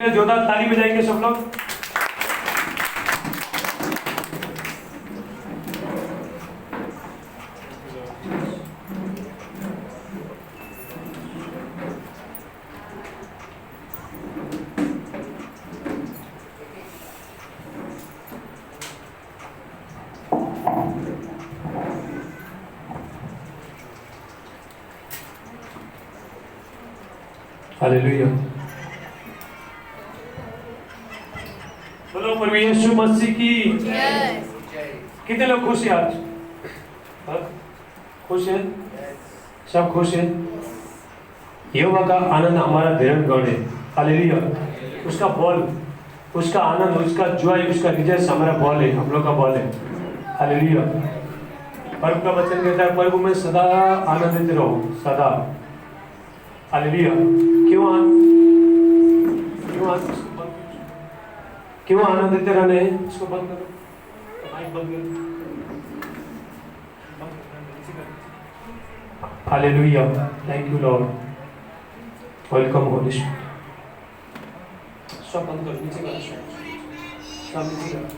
जोरदार ताली बजाएंगे सब लोग। हालेलुया। बोलो प्रभु यीशु मसीह की। कितने लोग खुश हैं आज? खुश हैं? सब खुश हैं? यहोवा का आनंद हमारा धैर्य गण है। हालेलुया। उसका बल, उसका आनंद, उसका जॉय, उसका रिजल्ट हमारा बल है, हम लोग का बल है। हालेलुया। प्रभु का वचन कहता है प्रभु में सदा आनंदित रहो, सदा। हालेलुया। क्यों आनंदित रहने? इसको बंद करो, माइक बंद करो। Hallelujah. Thank you Lord. Welcome holy spirit. सब बंद करो, नीचे करो, सब नीचे करो।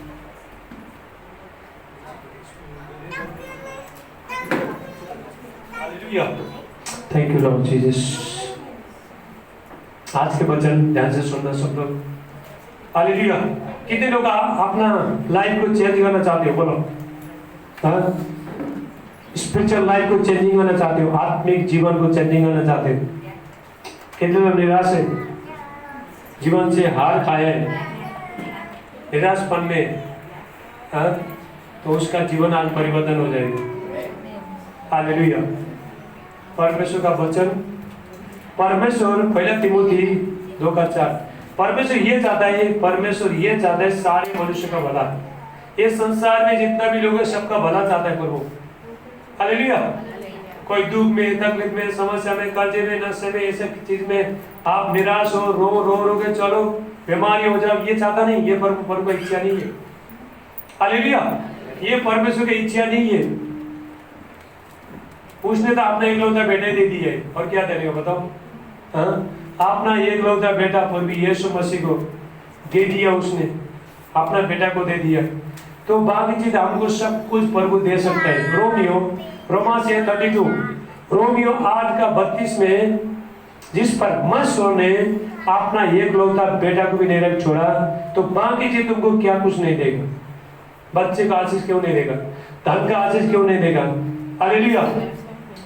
Hallelujah. Thank you Lord Jesus. आज के वचन ध्यान से सुनना सब लोग। हालेलुया। कितने लोग अपना लाइफ को चेंज करना चाहते हो? बोलो। स्पिरिचुअल लाइफ को चेंजिंग करना चाहते हो, आत्मिक जीवन को चेंजिंग करना चाहते हो? कितने लोग निराश है, जीवन से हार खाए हैं, निराशपन में? तो उसका जीवन आज परिवर्तन हो जाएगा। हालेलुया। परमेश्वर का वचन, परमेश्वर पहला तिमोथी 2:4, परमेश्वर ये चाहता है सारे मनुष्य का भला। ये संसार में जितना भी लोग है सबका भला चाहता है प्रभु। हालेलुया। कोई दुख में, तकलीफ में, समस्या में, कर्जे में, नशे में, ऐसे चीज में आप निराश हो, रो के चलो, बीमारी हो जाओ, ये चाहता नहीं। ये प्रभु की इच्छा नहीं है। हालेलुया। ये परमेश्वर की इच्छा नहीं है। उसने तो अपना एकलौता बेटा दे दिया है, और क्या देगा बताओ? अपना एकलौता बेटा प्रभु यीशु मसीह को दे दिया, उसने अपना बेटा को दे दिया। तो बाकी चीज हमको सब कुछ प्रभु दे सकता है। रोमा 8:32, रोमियो 8:32 में जिस पर परमेश्वर ने अपना एकलौता बेटा को भी नहीं रख छोड़ा, तो बाकी चीज तुमको क्या कुछ नहीं देगा? बच्चे का आशीष क्यों नहीं देगा? धन का आशीष क्यों नहीं देगा? हालेलुया।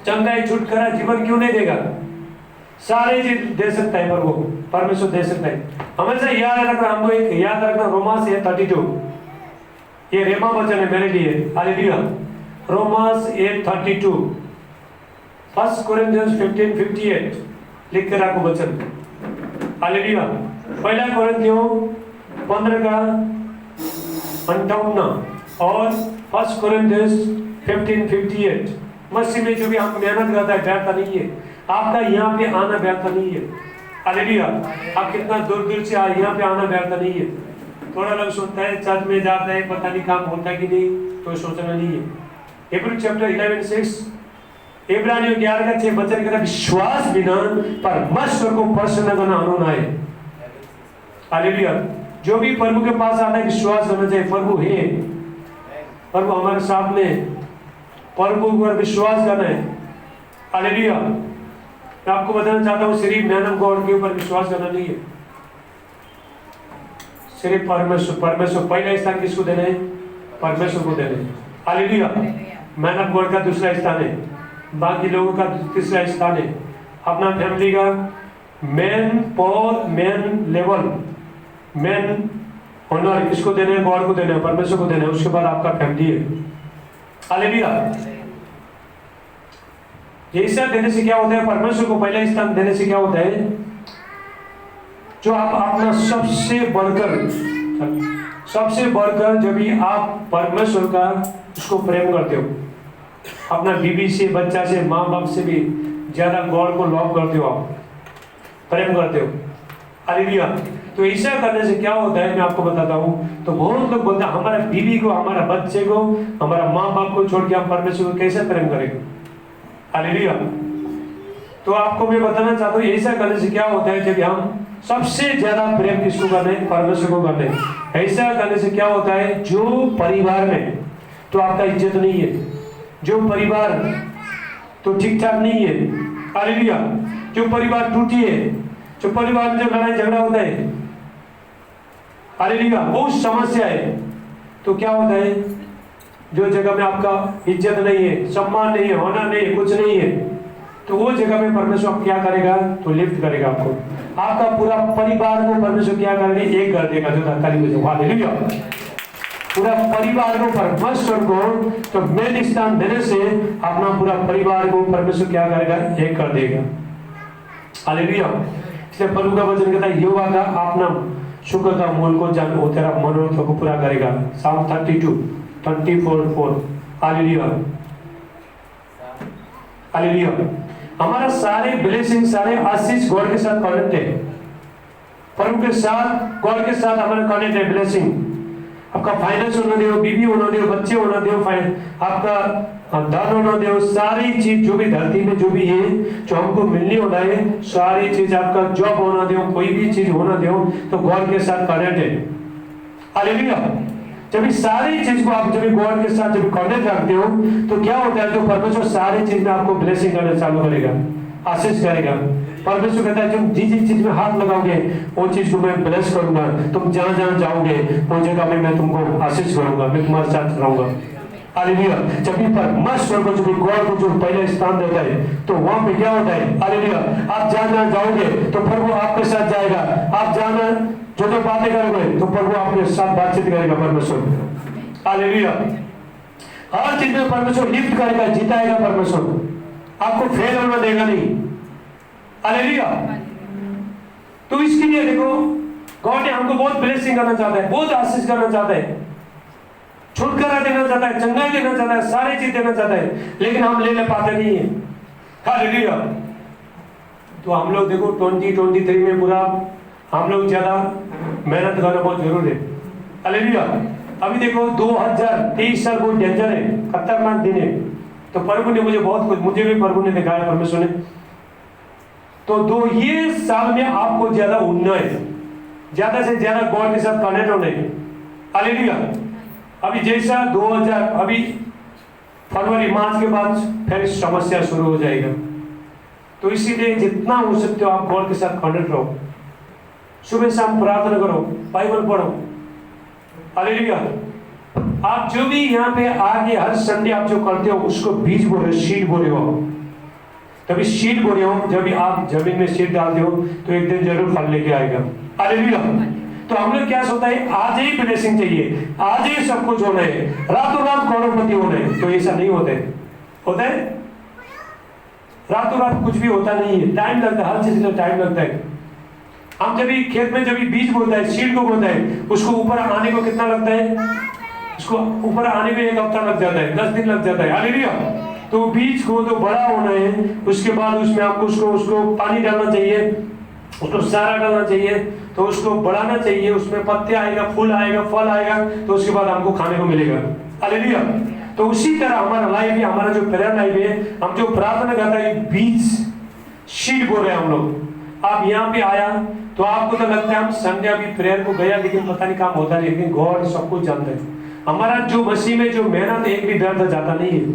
चंगाई, छुटकारा, जीवन क्यों नहीं देगा? सारे चीज दे सकता है प्रभु, परमेश्वर दे सकता है। हमेशा याद रखना, हमको एक याद रखना, रोमास 8:32, ये रेमा वचन है मेरे लिए। हालेलुया। रोमास 8:32, 1 कोरिन्थियंस 15:58 लिख के रखो वचन। हालेलुया। पहला कोरिन्थियों 15:58 और 1 कोरिन्थियंस 15:58। मसीह में जो भी हम मेहनत करता है व्यर्थ नहीं है। आपका यहाँ पे आना व्यर्थ नहीं है। हालेलुया। आप कितना दूर से आए, यहाँ पे आना व्यर्थ नहीं है। थोड़ा लोग सोचता है चर्च में जाता है, पता नहीं काम होता कि नहीं, तो सोचना नहीं है। Hebrew chapter 11:6, इब्रानियों 11:6 वचन कहता है विश्वास बिना परमेश्वर को प्रसन्न करना अनूना है। हालेलुया। जो भी प्रभु के पास आता है विश्वास करना चाहिए प्रभु है, प्रभु हमारे साथ में, प्रभु पर विश्वास करना है। हालेलुया। मैं आपको बताना चाहता हूँ सिर्फ मैन ऑफ गॉड के ऊपर विश्वास करना नहीं है, सिर्फ परमेश्वर पहला स्थान किसको देना है? परमेश्वर को देना है। हालेलुया। मैन ऑफ गॉड का दूसरा स्थान है, बाकी लोगों का तीसरा स्थान है। अपना फैमिली का मेन लेवल, मेन ऑनर किसको देना है? गॉड को देना है, परमेश्वर को देना है। उसके बाद आपका फैमिली है। हालेलुया। ये सब देने से क्या होता है? परमेश्वर को पहला स्थान देने से क्या होता है? जो आप अपना सबसे बढ़कर जब भी आप परमेश्वर का उसको प्रेम करते हो, अपना बीवी से, बच्चा से, माँ बाप से भी ज्यादा गॉड को लव करते हो, आप प्रेम करते हो। हालेलुया। तो ऐसा करने से क्या होता है मैं आपको बताता हूँ। तो बहुत लोग बोलते हैं हमारा बीवी को, हमारा बच्चे को, हमारा माँ बाप को छोड़ के हम परमेश्वर को कैसे प्रेम करेंगे? हालेलुया। तो आपको मैं बताना चाहता हूँ ऐसा करने से क्या होता है, जब हम सबसे ज्यादा प्रेम किसको करना है? परमेश्वर को करना है। ऐसा करने से क्या होता है, जो परिवार में तो आपका इज्जत नहीं है, जो परिवार तो ठीक ठाक नहीं है, हालेलुया, जो परिवार टूटी है, जो परिवार में जो लड़ाई झगड़ा होता है, हालेलुया, बहुत समस्या है, तो क्या होता है, जो जगह में आपका इज्जत नहीं है, सम्मान नहीं है, होना नहीं है, कुछ नहीं है, तो वो जगह में परमेश्वर क्या करेगा? तो लिफ्ट करेगा आपको, आपका पूरा परिवार को परमेश्वर क्या करेगा? एक कर देगा। जो ताली बजाओ, हालेलुया। पूरा परिवार को परमेश्वर को तो मेन स्थान देने से अपना पूरा परिवार को परमेश्वर क्या करेगा? एक कर देगा, हालेलुया। इसलिए प्रभु का वचन कहता है, यहोवा का अपना शुक्र का मूल को जान, वो तेरा मनोरथ को पूरा करेगा। साम 32:24-4, हालेलुया, हालेलुया। हमारा सारे ब्लेसिंग, सारे आशीष गॉड के साथ कनेक्ट है, प्रभु के साथ, गॉड के साथ हमारा कनेक्ट है। ब्लेसिंग आपका फाइनेंस होना दे, बीवी होना दे, बच्चे होना दे, आपका धन होना दे, सारी चीज जो भी धरती में जो भी है, जो हमको मिलनी होना है, सारी चीज, आपका जॉब होना दे, कोई भी चीज होना दे, तो गॉड के साथ कनेक्ट है, हालेलुया। जब इस सारी चीज को आप जब गॉड के साथ जब कनेक्ट रखते हो, तो क्या होता है, जो परमेश्वर सारी चीज में आपको ब्लेसिंग करना चालू करेगा, आशीष करेगा। परमेश्वर कहता है, तुम जिस चीज में हाथ लगाओगे वो चीज को मैं ब्लेस करूंगा, तुम जहां जहां जाओगे वो जगह में मैं तुमको आशीष करूंगा, मैं तुम्हारे साथ रहूंगा, हालेलुया। जब भी परमेश्वर को, जब गॉड को जो पहले स्थान देता है, तो वहां पे क्या होता है, हालेलुया, आप जहां जहां जाओगे तो प्रभु आपके साथ जाएगा, आप जहां जो जो बातें करोगे तो प्रभु आपके साथ बातचीत करेगा, परमेश्वर, हालेलुया। हर चीज में परमेश्वर लिफ्ट करेगा, जिताएगा परमेश्वर, आपको फेल होना देगा नहीं, हालेलुया। तो इसके लिए देखो, गॉड ने हमको बहुत ब्लेसिंग करना चाहता है, बहुत आशीष करना चाहता है, छुटकारा देना चाहता है, चंगाई देना चाहता है, सारी चीज देना चाहता है, लेकिन हम ले पाते नहीं है, हालेलुया। तो हम लोग देखो 2023 में पूरा हम लोग ज्यादा मेहनत करना बहुत जरूरी है, हालेलुया। अभी देखो 2023 साल बहुत डेंजर है, खतरनाक दिन है, तो प्रभु ने मुझे बहुत कुछ, मुझे भी प्रभु ने दिखाया, परमेश्वर ने, तो ये साल में आपको ज्यादा उड़ना है, ज्यादा से ज्यादा गॉड के साथ कनेक्ट होना है, हालेलुया। अभी जैसा 2000 अभी फरवरी मार्च के बाद फिर समस्या शुरू हो जाएगा, तो इसीलिए जितना हो सकते हो आप गॉड के साथ कनेक्ट रहो, सुबह शाम प्रार्थना करो, बाइबल पढ़ो, हालेलुया। आप जो भी यहाँ पे आगे हर संडे आप जो करते हो उसको बीज बोल रहे हो, सीड बोल रहे हो, तभी सीड बोल रहे हो, जब भी आप जमीन में सीड डालते हो तो एक दिन जरूर फल लेके आएगा, हालेलुया। तो हम लोग क्या सोचता है, आज ही ब्लेसिंग चाहिए, आज ही सब कुछ होना है, रातों रात करोड़पति होना है, तो ऐसा नहीं होता है, होता है रातों रात कुछ भी होता नहीं है, टाइम लगता है, हर चीज में टाइम लगता है। हम जब भी खेत में जब भी बीज बोता है, सीड को बोता है, उसको ऊपर आने को कितना लगता है, उसको ऊपर आने में 1 हफ्ता लग जाता है, 10 दिन लग जाता है, हालेलुया। तो बीज को तो बड़ा होना है, उसके बाद उसमें आपको उसको पानी डालना चाहिए, उसको सारा डालना चाहिए, तो उसको बढ़ाना चाहिए, उसमें पत्ते आएगा, फूल आएगा, फल आएगा, तो उसके बाद हमको खाने को मिलेगा, हालेलुया। तो उसी तरह हमारा लाइफ है, हमारा जो प्रेयर लाइफ है, हम जो प्रार्थना करते हैं, बीज सीड बोल रहे हैं हम लोग। आप यहाँ पे आया तो आपको तो लगता है हम संडे अभी प्रेयर को गया, लेकिन पता नहीं काम होता नहीं, लेकिन गॉड सब कुछ जानता है। हमारा जो मसीह में जो मेहनत एक भी दर्द जाता नहीं है,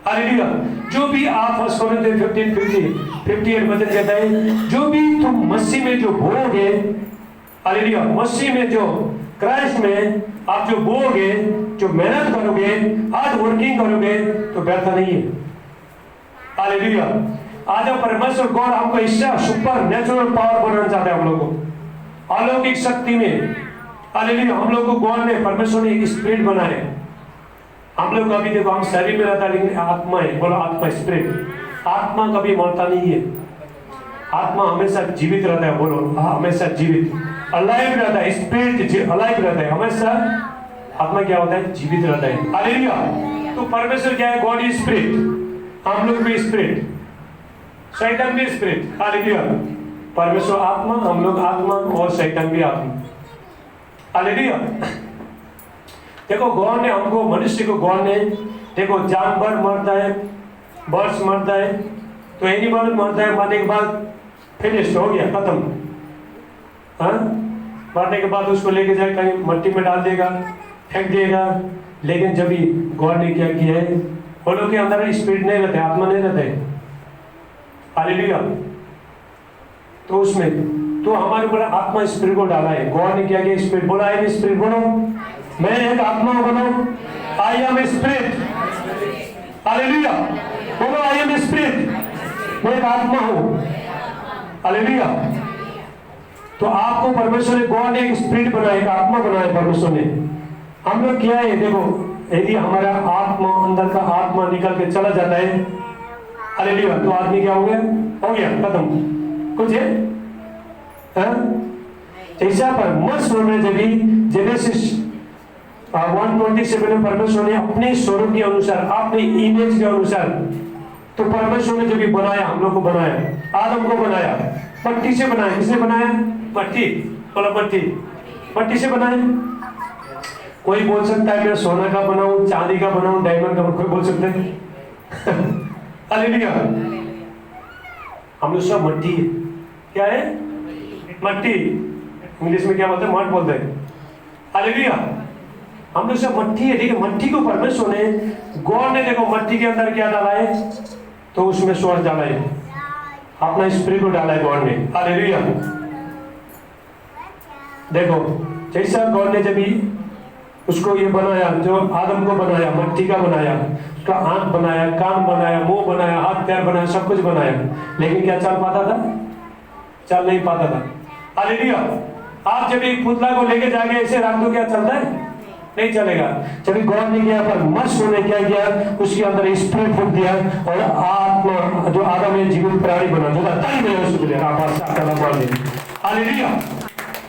हालेलुया। जो भी आप फर्स्ट कोरिन्थियंस 15:58 वचन कहता है, जो भी तुम मसीह में जो बोओगे, हालेलुया, मसीह में जो क्राइस्ट में आप जो बोओगे, जो मेहनत करोगे, हार्ड वर्किंग करोगे, तो व्यर्थ नहीं है, हालेलुया। आज परमेश्वर गॉड हमको इससे सुपर नेचुरल पावर बनाना चाहते हैं, हम लोग को अलौकिक शक्ति में, हालेलुया। हम लोग को गॉड ने, परमेश्वर ने एक स्पिरिट बनाया है। हम लोग कभी देखो, हम शरीर में रहता है, लेकिन आत्मा है, बोलो आत्मा, स्पिरिट। आत्मा कभी मरता नहीं है, आत्मा हमेशा जीवित रहता है, बोलो हमेशा जीवित, अलाइव रहता है, स्पिरिट अलाइव रहता है हमेशा। आत्मा क्या होता है, जीवित रहता है, हालेलुया। तो परमेश्वर क्या है, गॉड इज स्पिरिट, हम लोग भी स्पिरिट, शैतान भी स्पिरिट, हालेलुया। परमेश्वर आत्मा, हम लोग आत्मा, और शैतान भी आत्मा, हालेलुया। देखो गॉड ने हमको, मनुष्य को गॉड ने, देखो जानवर मरता है, बर्ड्स मरता है, तो एनिमल मरता है, मरने के बाद फिनिश हो गया, खत्म। हाँ, मरने के बाद उसको लेके जाए कहीं मट्टी में डाल देगा, फेंक देगा। लेकिन जब भी गॉड ने क्या किया है, वो लोग के अंदर स्पिरिट नहीं रहते, आत्मा नहीं रहते। हालेलुया। तो उसमें तो हमारे ऊपर आत्मा स्पिरिट को डाला है। गॉड ने क्या किया, स्पिरिट बोला है, स्पिरिट बोलो मैं एक आत्मा बोलो, आई एम स्पिरिट। हालेलुया। बोलो आई एम स्पिरिट, मैं एक आत्मा हूं। हालेलुया। तो आपको परमेश्वर ने, गॉड ने एक स्पिरिट बनाया, एक आत्मा बनाया परमेश्वर ने। हम लोग क्या है, देखो यदि हमारा आत्मा, अंदर का आत्मा निकल के चला जाता है, हालेलुया, तो आदमी क्या हो गया खत्म। कुछ है ऐसा परमेश्वर ने जब जेनेसिस 1:27 में परमेश्वर ने अपने स्वरूप के अनुसार, अपने इमेज के अनुसार, तो परमेश्वर ने जब भी बनाया, हम लोग को बनाया, आदम को बनाया, मट्टी से बनाया। किसने बनाया? मट्टी। बोला मट्टी, मट्टी से बनाया। कोई बोल सकता है मैं सोना का बनाऊं, चांदी का बनाऊं, डायमंड का, कोई बोल सकता है। हालेलुया। हम लोग सब मट्टी है। क्या है? मट्टी। इंग्लिश में क्या बोलते हैं? मट बोलते हैं। हालेलुया। हम लोग सब मट्टी है, ठीक है। मट्टी को परमेश्वर ने, गॉड ने, देखो मट्टी के अंदर क्या डाला है, तो उसमें श्वास डाला है, अपना स्पिरिट को डाला है गॉड ने। हालेलुया। देखो जैसा गॉड ने जब उसको ये बनाया, जो आदम को बनाया, मट्टी का बनाया, उसका आंख बनाया, कान बनाया, मुंह बनाया, हाथ पैर बनाया, सब कुछ बनाया, लेकिन क्या चल पाता था? चल नहीं पाता था। हालेलुया। आप जब एक पुतला को लेके जाके ऐसे रख दो, क्या चलता है? नहीं चलेगा। जब गॉड ने किया, पर मस्त ने क्या किया, उसके अंदर स्पिरिट फूंक दिया और आत्मा, जो आदम ने जीवित प्राणी बना, जो तन में उसको दिया। हालेलुया।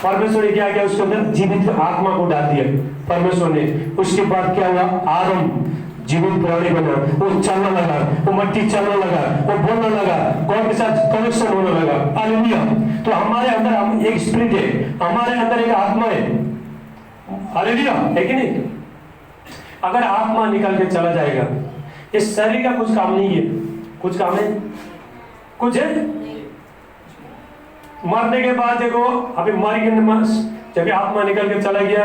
परमेश्वर ने क्या किया, उसके अंदर जीवित आत्मा को डाल दिया परमेश्वर ने। उसके बाद क्या हुआ, आदम जीवित प्राणी बना, वो चलने लगा, वो मट्टी चलने लगा, वो बोलने लगा, गॉड के साथ कनेक्शन होने लगा। हालेलुया। तो हमारे अंदर हम एक स्पिरिट है, हमारे अंदर एक आत्मा है। हालेलुया, है कि नहीं? अगर आत्मा निकल के चला जाएगा, इस शरीर का कुछ काम नहीं है। कुछ काम है? कुछ है? मरने के बाद देखो, अभी मर गए, जब आत्मा निकल के चला गया,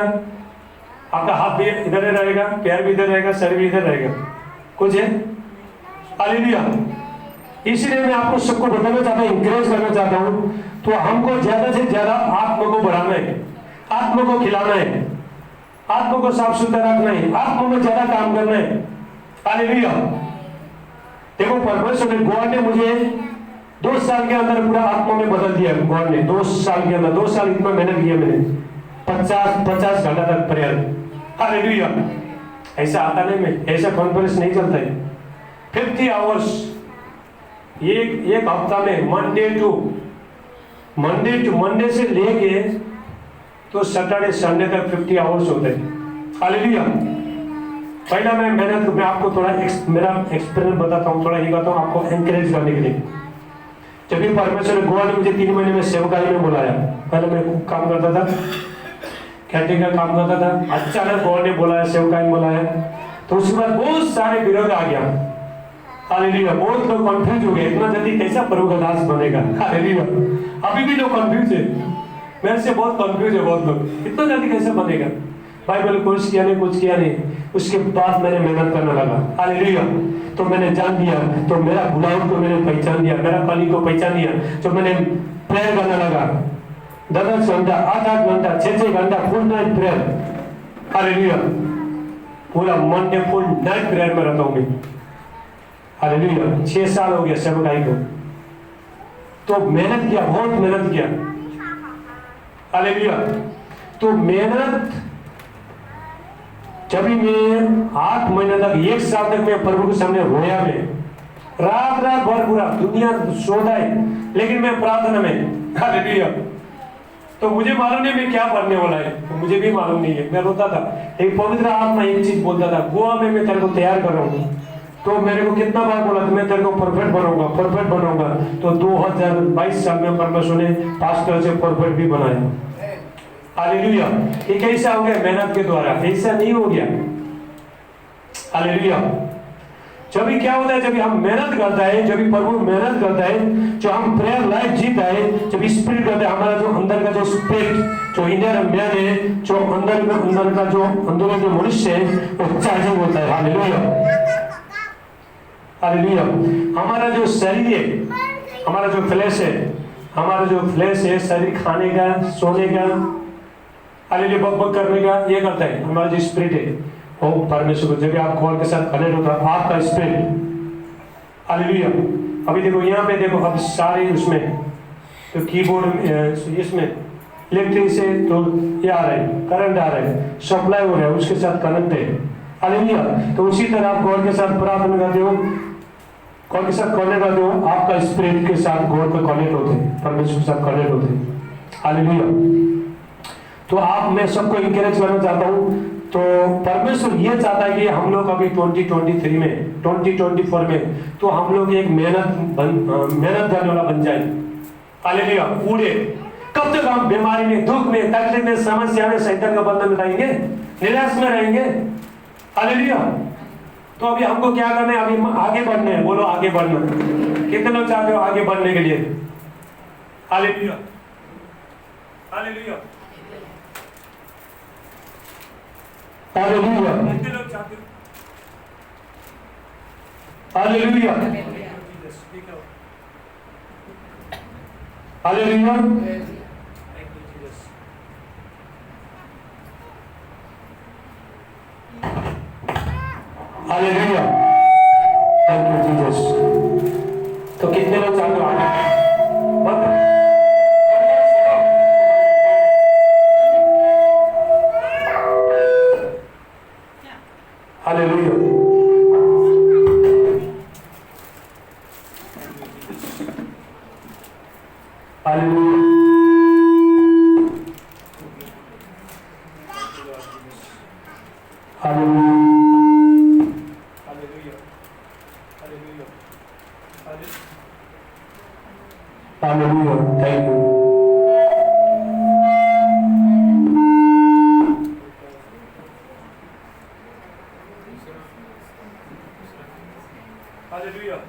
आपका हाथ भी इधर ही रहेगा, पैर भी इधर रहेगा, शरीर भी इधर रहेगा। कुछ है? हालेलुया। इसलिए मैं आपको सबको बताना चाहता हूँ, इंकरेज करना चाहता हूँ, तो हमको ज्यादा से ज्यादा आत्मा को बढ़ाना है, आत्मा को खिलाना है, आत्मा को साफ सुथरा रखना है, आत्मा में ज्यादा काम करना है। हालेलुया। देखो परमेश्वर ने, गॉड ने मुझे 2 साल के अंदर पूरा आत्मा में बदल दिया। गॉड ने 2 साल के अंदर, 2 साल इतना मेहनत किया मैंने, 50 घंटा तक प्रेयर। हालेलुया। ऐसा आता नहीं, में ऐसा कॉन्फ्रेंस नहीं चलता है। 50 आवर्स एक हफ्ता में, मंडे से लेके तो सैटरडे संडे तक 50 आवर्स होते हैं। हालेलुया। पहला मैं आपको थोड़ा मेरा एक्सपीरियंस बताता हूँ, थोड़ा ये बताता हूँ आपको एनकरेज करने के लिए। जब भी परमेश्वर गॉड ने मुझे 3 महीने में सेवकाई में बुलाया, पहले मैं काम करता था, कैटरिंग का काम करता था, अचानक गॉड ने बुलाया, सेवकाई में बुलाया, तो उसके बाद बहुत सारे विरोध आ गया। हालेलुया। बहुत लोग कंफ्यूज हो गए, इतना जल्दी कैसा प्रभु का दास बनेगा। हालेलुया। अभी भी लोग कंफ्यूज है, मेरे से बहुत कंफ्यूज है बहुत लोग, इतना जल्दी कैसे बनेगा। बाइबल कोर्स किया नहीं, कुछ किया नहीं। उसके बाद मैंने मेहनत करने लगा। हालेलुया। तो मैंने जान दिया, तो मेरा बुलाव को मैंने पहचान दिया, मेरा कली को पहचान दिया, तो मैंने प्रेयर करने लगा। 10 घंटा, 8 घंटा, 6 घंटा फुल नाइट प्रेयर। हालेलुया। पूरा मंडे फुल नाइट प्रेयर में रहता हूँ मैं। हालेलुया। 6 साल हो गया सेवकाई को, तो मेहनत किया, बहुत मेहनत किया। हालेलुया। तो मेहनत, जब मैं 8 महीने तक, 1 साल तक मैं प्रभु के सामने रोया, मैं रात भर, पूरा दुनिया सोता है, लेकिन मैं प्रार्थना में। हालेलुया। तो मुझे मालूम नहीं मैं क्या पढ़ने वाला है, तो मुझे भी मालूम नहीं है, मैं रोता था। एक पवित्र आत्मा एक चीज बोलता था, गोवा में मैं तेरे को तैयार कर रहा हूँ। तो मेरे को कितना बार बोला तो मैं तेरे को परफेक्ट बनाऊंगा। तो 2022 साल में परमेश्वर ने पास्टर से परफेक्ट भी बनाया। हालेलुया। ये कैसा हो गया? मेहनत के द्वारा, ऐसा नहीं हो गया। हालेलुया। जब भी क्या होता है, जब भी हम मेहनत करता है, जब भी प्रभु मेहनत करता है, जो हम प्रेयर लाइफ जीता है, जब स्पिरिट करता है, हमारा जो अंदर का जो स्पिरिट, जो इनर मैन है, जो अंदर का जो अंदर जो मनुष्य है, वो चार्जिंग होता है। Hallelujah, hallelujah. हमारा जो शरीर है, हमारा जो फ्लैश है, हमारा जो फ्लैश है, शरीर खाने का, सोने का, हालेलुया, बक करने का, ये करता है। हमारा जो स्पिरिट है वो परमेश्वर को, जब आप कॉल के साथ कनेक्ट होता है आपका स्पिरिट, हालेलुया। अभी देखो यहाँ पे देखो, अब सारे उसमें तो कीबोर्ड इसमें इलेक्ट्रिक से तो ये आ रहा है, करंट आ रहा है, सप्लाई हो रहा है, उसके साथ कनेक्ट है, हालेलुया। तो उसी तरह आप गॉड के साथ प्रार्थना करते हो, गॉड के साथ कनेक्ट करते हो, आपका स्पिरिट के साथ गॉड का कनेक्ट होते हैं, परमेश्वर के साथ कनेक्ट होते हैं, हालेलुया। तो आप, मैं सबको इंकरेज करना चाहता हूँ, तो परमेश्वर ये चाहता है कि हम लोग अभी 2023 में, 2024 में, तो हम लोग एक मेहनत करने वाला बन जाए, हालेलुया। उड़े कब तक हम बीमारी में, दुख में, तकलीफ में, समस्या में, शैतान का बंधन में रहेंगे, निराश में रहेंगे, हालेलुया। तो अभी हमको क्या करना है, अभी आगे बढ़ना है। बोलो आगे बढ़ना। कितने लोग चाहते हो आगे बढ़ने के लिए? Hallelujah, hallelujah, hallelujah. कितने लोग चाहते हो? Hallelujah, hallelujah, hallelujah, thank you Jesus. तो कितने लोग चाहते हो आगे? Hallelujah, hallelujah, hallelujah, thank you. Hallelujah.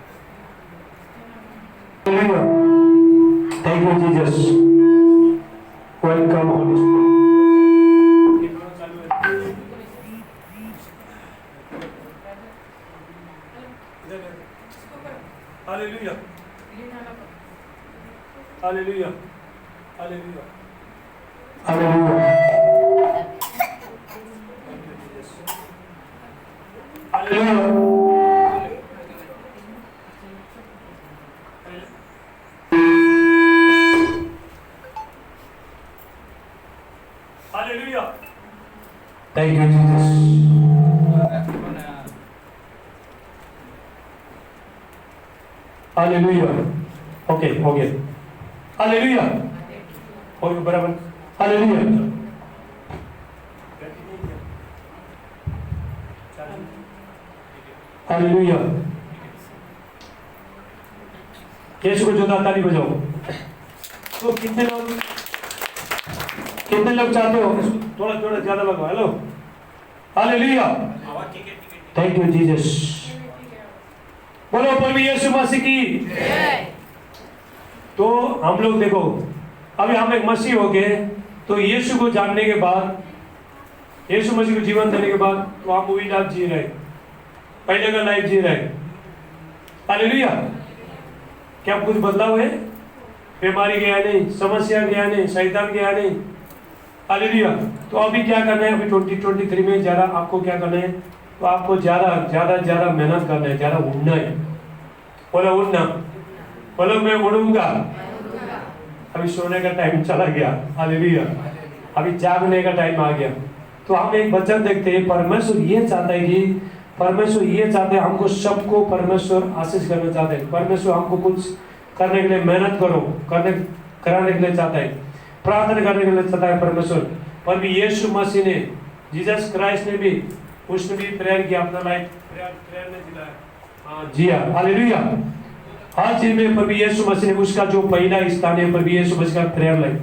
Hallelujah. Thank you, Jesus. Welcome, Holy Spirit. Hallelujah. Hallelujah. Hallelujah. Hallelujah. Hallelujah. Hallelujah. Thank you, Jesus. Hallelujah. Okay, okay. Hallelujah. Okay, बराबर. Hallelujah. Hallelujah. यीशु को जोरदार ताली बजाओ। तो कितने लोग चाहते हो? थोड़ा थोड़ा ज्यादा लगाओ। Hello, hallelujah, thank you Jesus. बोलो प्रभु यीशु मसीह की। तो हम लोग देखो, अभी हम एक मसीह हो गए, तो यीशु को जानने के बाद, यीशु मसीह को जीवन देने के बाद, तो आप वही लाइफ जी रहे, पहले का लाइफ जी रहे, हालेलुया। क्या कुछ बदलाव है? बीमारी गया नहीं, समस्या गया नहीं, शैतान गया नहीं, हालेलुया। तो अभी क्या करना है? अभी 2023 में ज़्यादा आपको क्या करना है? तो आपको ज़्यादा मेहनत करना है, ज़्यादा उड़ना है। बोलो उड़ना, बोलो मैं उड़ूंगा। अभी सोने का टाइम चला गया, हालेलुया। अभी जागने का टाइम आ गया। तो हम एक वचन देखते हैं, परमेश्वर ये चाहता है कि, परमेश्वर ये चाहते हैं हमको सबको, परमेश्वर आशीष करना चाहते हैं। परमेश्वर हमको कुछ करने के लिए मेहनत कराने के लिए चाहता है, प्रार्थना करने के लिए चाहता है परमेश्वर। पर भी यीशु मसीह ने, जीसस क्राइस्ट ने भी, उसने भी प्रेयर किया, अपना लाइफ प्रेयर में दिलाया, हाँ जी हाँ, हालेलुया। हर चीज में प्रभु यीशु मसीह ने, उसका जो पहला स्थान है प्रभु यीशु मसीह का प्रेयर लाइफ,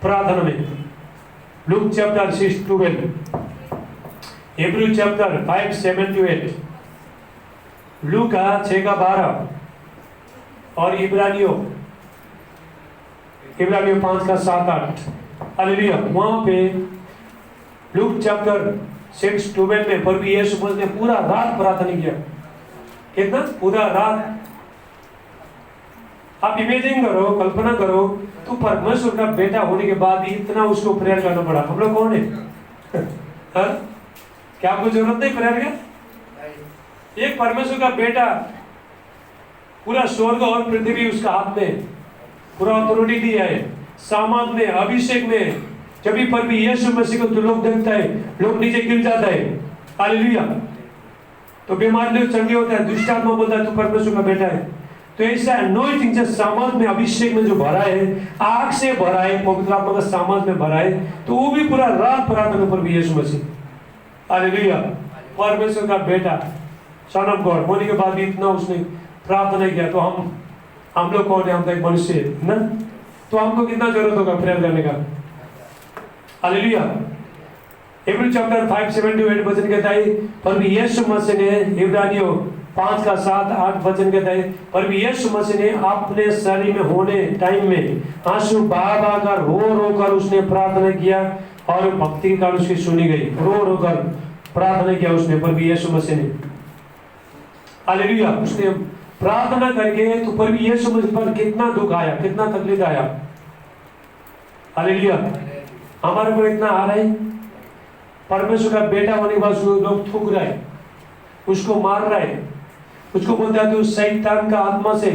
प्रार्थना में। लूक चैप्टर 6:12, Hebrew chapter 5:7-8, लूका 6:12 और इब्रानियों 5:7-8। हालेलुया। वहां पे लूक चैप्टर 6:12 में प्रभु यीशु मसीह ने पूरा रात प्रार्थना किया। कितना? पूरा रात। आप इमेजिन करो, कल्पना करो, तो परमेश्वर का बेटा होने के बाद भी इतना उसको प्रेयर करना पड़ा। हम लोग कौन है? क्या आपको जरूरत नहीं प्रेयर का? एक परमेश्वर का बेटा, पूरा स्वर्ग और पृथ्वी उसका हाथ में, पूरा अथॉरिटी दिया है, सामर्थ में, अभिषेक में। जब भी प्रभु यीशु मसीह को जो लोग देखता है, लोग नीचे गिर जाता है। हालेलुया। तो बीमार लोग चंगे होता है, दुष्ट आत्मा बोलता है तू परमेश्वर का बेटा है। तो ऐसा अनॉइंटिंग जो सामर्थ में, अभिषेक में जो भरा है, आग से भरा है, पवित्र आत्मा का सामर्थ में भरा है, तो वो भी पूरा रात प्रार्थना में प्रभु यीशु मसीह। हालेलुया। परमेश्वर का बेटा, सन ऑफ गॉड होने के बाद भी इतना उसने प्रार्थना किया। तो हम लोग कौन है? हम तो एक मनुष्य है ना। तो हमको कितना जरूरत होगा प्रेयर करने का? हालेलुया। इब्रानियों चैप्टर 5:7-8 वचन कहता है, प्रभु यीशु मसीह ने, इब्रानियों 5:7-8 वचन कहता है, प्रभु यीशु मसीह ने अपने शरीर में होने टाइम में आंसू बहा कर, रो कर उसने प्रार्थना किया और भक्ति का उसकी सुनी गई। रो कर प्रार्थना किया उसने, प्रभु यीशु मसीह ने। हालेलुया। उसने प्रार्थना करके, तो प्रभु यीशु मसीह पर कितना दुख आया, कितना तकलीफ आया। हालेलुया। हमारे को इतना आ रहा है, परमेश्वर का बेटा होने के बाद लोग थूक रहा है, उसको मार रहा है, उसको बोलता है तू शैतान का आत्मा से,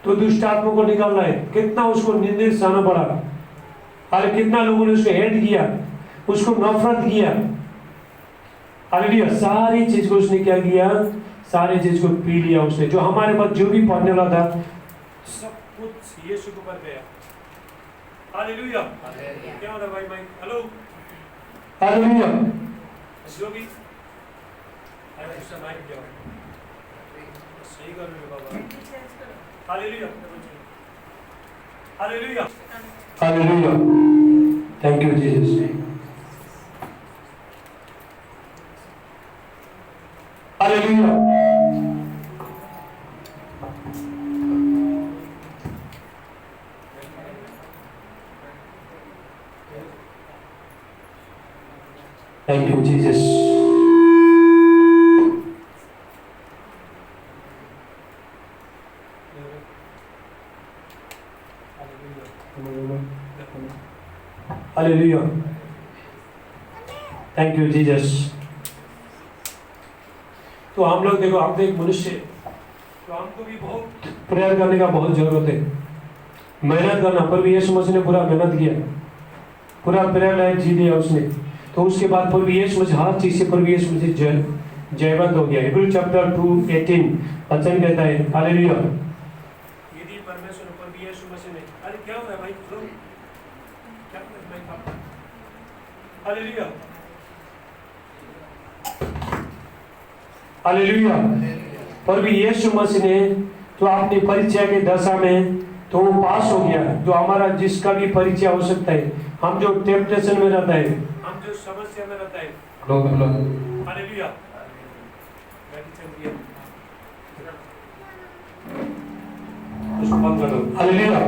तो दुष्ट आत्मा को निकाल रहा है। कितना उसको निंदित सहना पड़ा। अरे कितना लोगों ने उसको हेट किया, उसको नफरत किया। हालेलुया। सारी चीज को उसने क्या किया? सारी चीज को पी लिया उसने। जो हमारे पास जो भी पढ़ने वाला था, सब कुछ यीशु के ऊपर गया। हालेलुया। क्या हो रहा है भाई माइक? हेलो। हालेलुया। जो भी ऐसा माइक क्या सही कर लो बाबा। Hallelujah. Hallelujah. Hallelujah. Thank you Jesus. Hallelujah. Thank you, Jesus. Hallelujah. Thank you, Jesus. तो हम लोग देखो, आप तो एक मनुष्य, तो हमको भी बहुत प्रेयर करने का बहुत जरूरत है, मेहनत करना। पर भी यीशु मसीह ने पूरा मेहनत किया, पूरा प्रेयर लाइफ जी दिया उसने। तो उसके बाद प्रभु यीशु मसीह हर चीज से, प्रभु यीशु मसीह जयवंत हो गया। इब्रानियों चैप्टर 2:18 वचन कहता है, हालेलुया। यदि परमेश्वर प्रभु यीशु मसीह ने, अरे क्या हो रहा है भाई? क्या हो रहा है? हालेलुया। हालेलुया। प्रभु यीशु मसीह ने तो अपनी परीक्षा के दशा में तो वो पास हो गया। जो हमारा जिसका भी परीक्षा हो सकता है, हम जो टेम्पटेशन में रहता है, हम जो समस्या में रहता है। हालेलुया। उसको बंद कर दो। हालेलुया।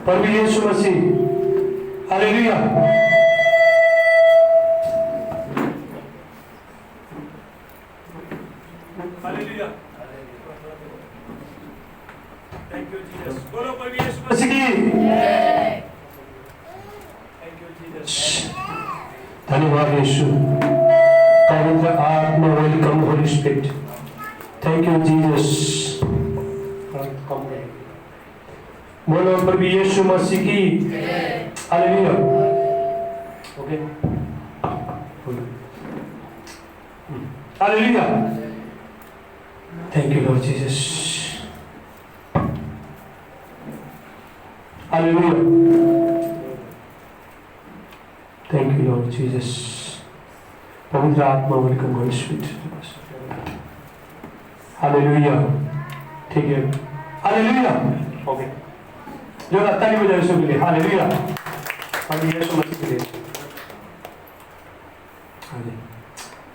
प्रभु यीशु मसीह, hallelujah. Hallelujah. Thank you Jesus. बोलो प्रभु यीशु मसीह की जय। Thank you Jesus. धन्यवाद यीशु। पवित्र आत्मा, welcome holy spirit. Thank you Jesus. बोलो प्रभु यीशु मसीह की जय। Hallelujah. Okay. Hallelujah. Thank you, Lord Jesus. Hallelujah. Thank you, Lord Jesus. पवित्र आत्मा, वेलकम होली स्पिरिट। हालेलुया। ठीक है। हालेलुया। ओके। जो ताली बजाओ यीशु के लिए। हालेलुया। हम यीशु मसीह के लिए।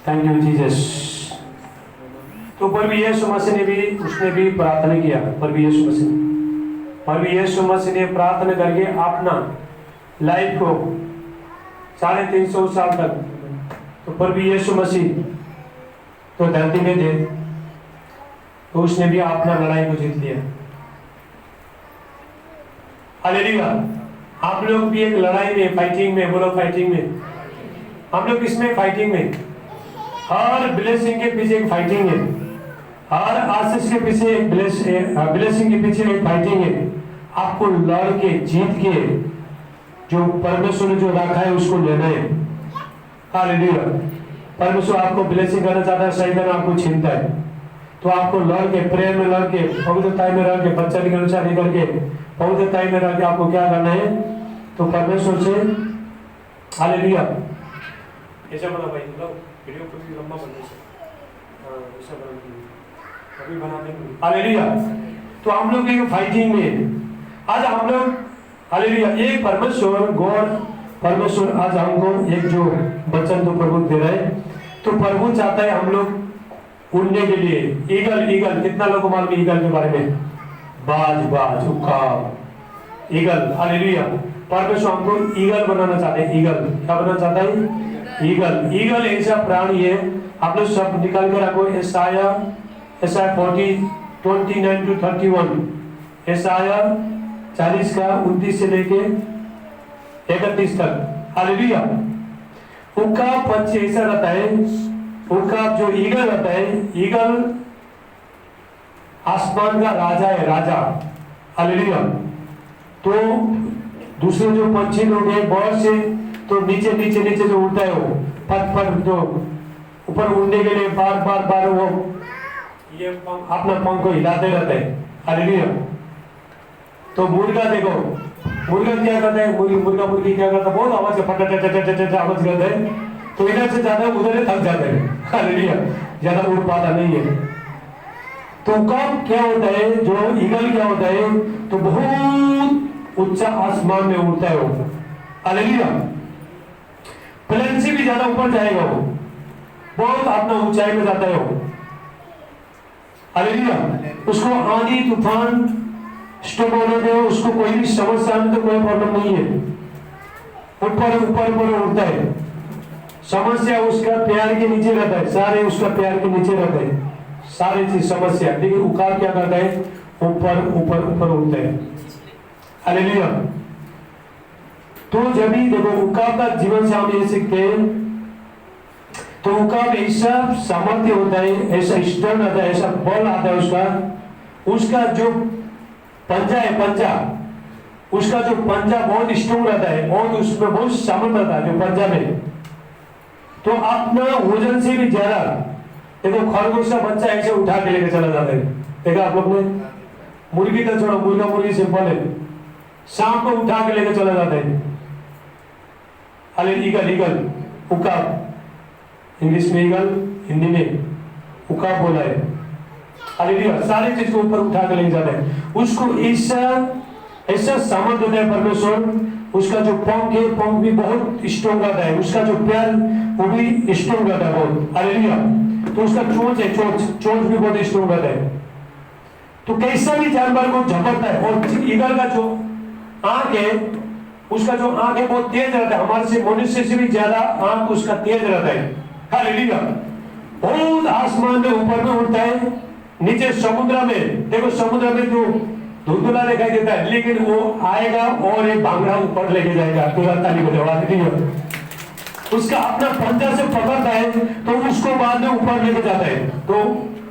Thank you Jesus. तो प्रभु यीशु मसीह ने भी, उसने भी प्रार्थना किया। प्रभु यीशु मसीह ने प्रार्थना करके अपना लाइफ को 350 साल तक, तो प्रभु यीशु मसीह तो धरती में थे, तो उसने भी अपना लड़ाई को जीत लिया। हालेलुया। आप लोग भी एक लड़ाई में, फाइटिंग में, बोलो फाइटिंग में। हम लोग इसमें फाइटिंग में, हर ब्लेसिंग के पीछे एक फाइटिंग है, हर आशीष के पीछे एक ब्लेसिंग के पीछे एक फाइटिंग है। आपको लड़ के जीत के जो परमेश्वर ने जो रखा है उसको लेना है। हालेलुया। परमेश्वर आपको ब्लेसिंग करना चाहता है, शैतान आपको छीनता है, तो आपको लड़ के, प्रेम में लड़ के, पवित्रता में रह के, बच्चा की अनुसार निकल के, पवित्रता में रह के आपको क्या करना है? तो परमेश्वर से, हालेलुया। ऐसा बना भाई, वीडियो को भी लंबा बनने से, ऐसा बना अभी बना देंगे। हालेलुया। तो हम लोग एक फाइटिंग में आज हम लोग, हालेलुया, एक परमेश्वर गॉड, परमेश्वर आज हमको एक जो वचन तो प्रभु दे रहा है, तो प्रभु चाहता है हम लोग उड़ने के लिए। ईगल, ईगल, कितना लोगों को मालूम ईगल के बारे में? बाज, उकाब, ईगल। हालेलुया। परमेश्वर हमको ईगल बनाना चाहते हैं। ईगल क्या बनाना चाहता है? ईगल। ईगल ऐसा प्राणी है, आप लोग सब निकाल के रखो। यशाया 40:29-31, यशाया 40 का 29 से लेके 31 तक। हालेलुया। उकाब पक्षी ऐसा रहता है, उकाब जो ईगल रहता है, ईगल आसमान का राजा है, राजा। हालेलुया। तो दूसरे जो पंछी लोग हैं बहुत से, तो नीचे नीचे नीचे जो उड़ता है वो पट जो ऊपर उड़ने के लिए बार वो ये अपना पंख को हिलाते रहते हैं। हालेलुया। तो मुर्गा देखो, मुर्गा क्या करता है? मुर्गा मुर्गी क्या करता है? बहुत आवाज फटाफट आवाज करता है, तो इधर से ज्यादा उधर थक जाते हैं। हालेलुया। ज्यादा उड़ पाता नहीं है। तो कब क्या होता है, जो ईगल क्या होता है, तो बहुत ऊंचा आसमान में उड़ता है वो। हालेलुया। प्लेन से भी ज्यादा ऊपर जाएगा वो, बहुत अपना ऊंचाई में जाता है वो। हालेलुया। उसको आंधी तूफान स्टॉप होने दो, उसको कोई भी समस्या आने तो कोई प्रॉब्लम नहीं है, ऊपर ऊपर ऊपर उड़ता है। समस्या उसका प्यार के नीचे रहता है, सारे उसका प्यार के नीचे रहते हैं सारी चीज समस्या। लेकिन उकाब क्या करता है? ऊपर ऊपर ऊपर उड़ता है। हालेलुया। तो जब भी देखो उकाब का जीवन से हम ये सीखते हैं, तो उकाब ऐसा सामर्थ्य होता है, ऐसा स्ट्रेंथ आता है, ऐसा बल आता है उसका जो पंजा है, पंजा, उसका जो पंजा बहुत स्ट्रॉन्ग रहता है और उसमें बहुत सामर्थ्य रहता है जो पंजा में। तो अपना वजन से भी ज्यादा, देखो खरगोश का बच्चा ऐसे उठा के लेके चला जाता है, देखा आप लोग ने? मुर्गी तो छोड़ो, मुर्गा मुर्गी सिंपल है, सांप को उठा के लेके चला जाता है। अरे ईगल, ईगल, उकाब, इंग्लिश में ईगल, हिंदी में उकाब बोला है। हालेलुया। सारी चीज को ऊपर उठा के लेके जाता है। उसको ऐसा सामर्थ्य होता है परमेश्वर, उसका जो पंख है, पंख भी बहुत स्ट्रॉन्ग रहता है, उसका जो पैर वो भी स्ट्रॉन्ग रहता है बहुत। हालेलुया। तो उसका चोंच है, चोंच भी बहुत स्ट्रॉन्ग रहता है, तो कैसा भी जानवर को झपटता है। और ईगल का जो आंख है, उसका जो आंख है बहुत तेज रहता है, हमारे से मनुष्य से भी ज्यादा आंख उसका तेज रहता है। हालेलुया। बहुत आसमान में ऊपर में उड़ता है, नीचे समुद्र में, देखो समुद्र में जो धुंधला दिखाई देता है, लेकिन वो आएगा और एक भांगड़ा ऊपर लेके जाएगा। ताली बजाओ। उसका अपना पंजा से पकड़ता है तो उसको बाद में ऊपर लेके जाता है, तो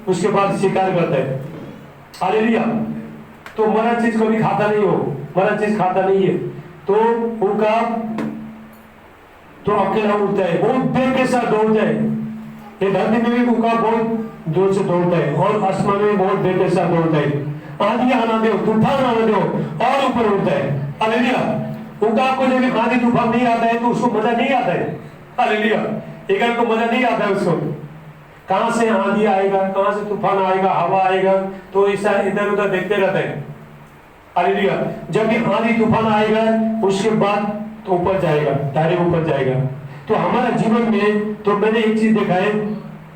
उसके बाद शिकार करता है। हालेलुया। तो मरा चीज को भी खाता नहीं हो, मरा चीज खाता नहीं है, तो उनका तो अकेला उड़ता है, बहुत देर के साथ दौड़ता है। ये धरती में भी उनका बहुत जोर से दौड़ता है और आसमान में बहुत देर के साथ दौड़ता है। आंधी आना दो, तूफान आना दो और ऊपर उड़ता है। हालेलुया। उनका को जब आंधी तूफान नहीं आता है तो उसको मजा नहीं आता है। हालेलुया। ईगल को मजा नहीं आता है उसको, कहां से आंधी आएगा, कहां से तूफान आएगा, हवा आएगा, तो ऐसा इधर उधर देखते रहते हैं। हालेलुया। जब भी आंधी तूफान आएगा उसके बाद तो ऊपर जाएगा, डायरेक्ट ऊपर जाएगा। तो हमारा जीवन में तो मैंने एक चीज देखा है,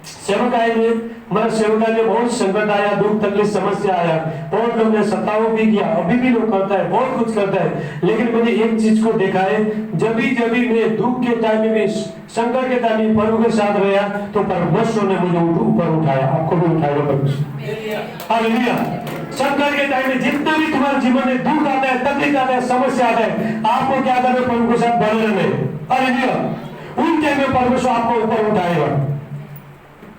सेवकाई में मतलब सेवकाई में बहुत संकट आया, दुख तकलीफ समस्या आया, बहुत लोग ने सताव भी किया, अभी भी लोग करता है, बहुत कुछ करता है, लेकिन मैंने एक चीज को देखा है, जब भी मैं दुख के टाइम में, संकट के टाइम में प्रभु के साथ रहा तो परमेश्वर ने मुझे ऊपर उठाया। आपको भी उठाएगा परमेश्वर। हालेलुया। संकट के टाइम में जितना भी तुम्हारे जीवन में दुख आता है, तकलीफ आता है, समस्या आता है, आपको क्या करना है? प्रभु के साथ बने रहना। हालेलुया। उन टाइम में परमेश्वर आपको ऊपर उठाएगा।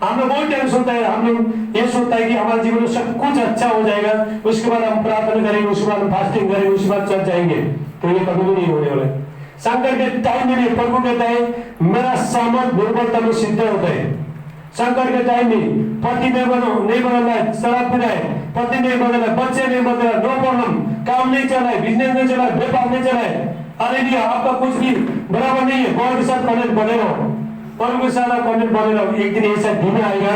हम लोग बहुत टाइम सोचता है, हम लोग ये सोचता है कि हमारे जीवन में सब कुछ अच्छा हो जाएगा, उसके बाद हम प्रार्थना करेंगे, उसके बाद हम फास्टिंग करेंगे, उसके बाद चल जाएंगे, तो ये कभी भी नहीं होने वाला है। संकट के टाइम में प्रभु कहता है मेरा सामर्थ दुर्बलता में सिद्ध होता है। संकट के टाइम में पति नहीं बदल रहा है, शराब पी रहा है, पति नहीं बदल रहा है, बच्चे नहीं बदल रहा, नो प्रॉब्लम, काम नहीं चला है, बिजनेस नहीं चला है, व्यापार नहीं चला है, हालेलुया, आपका कुछ भी बराबर नहीं है, गॉड के साथ कनेक्ट बने रहो, प्रभु के साथ आप कनेक्ट बने रहो। एक दिन ऐसा दिन आएगा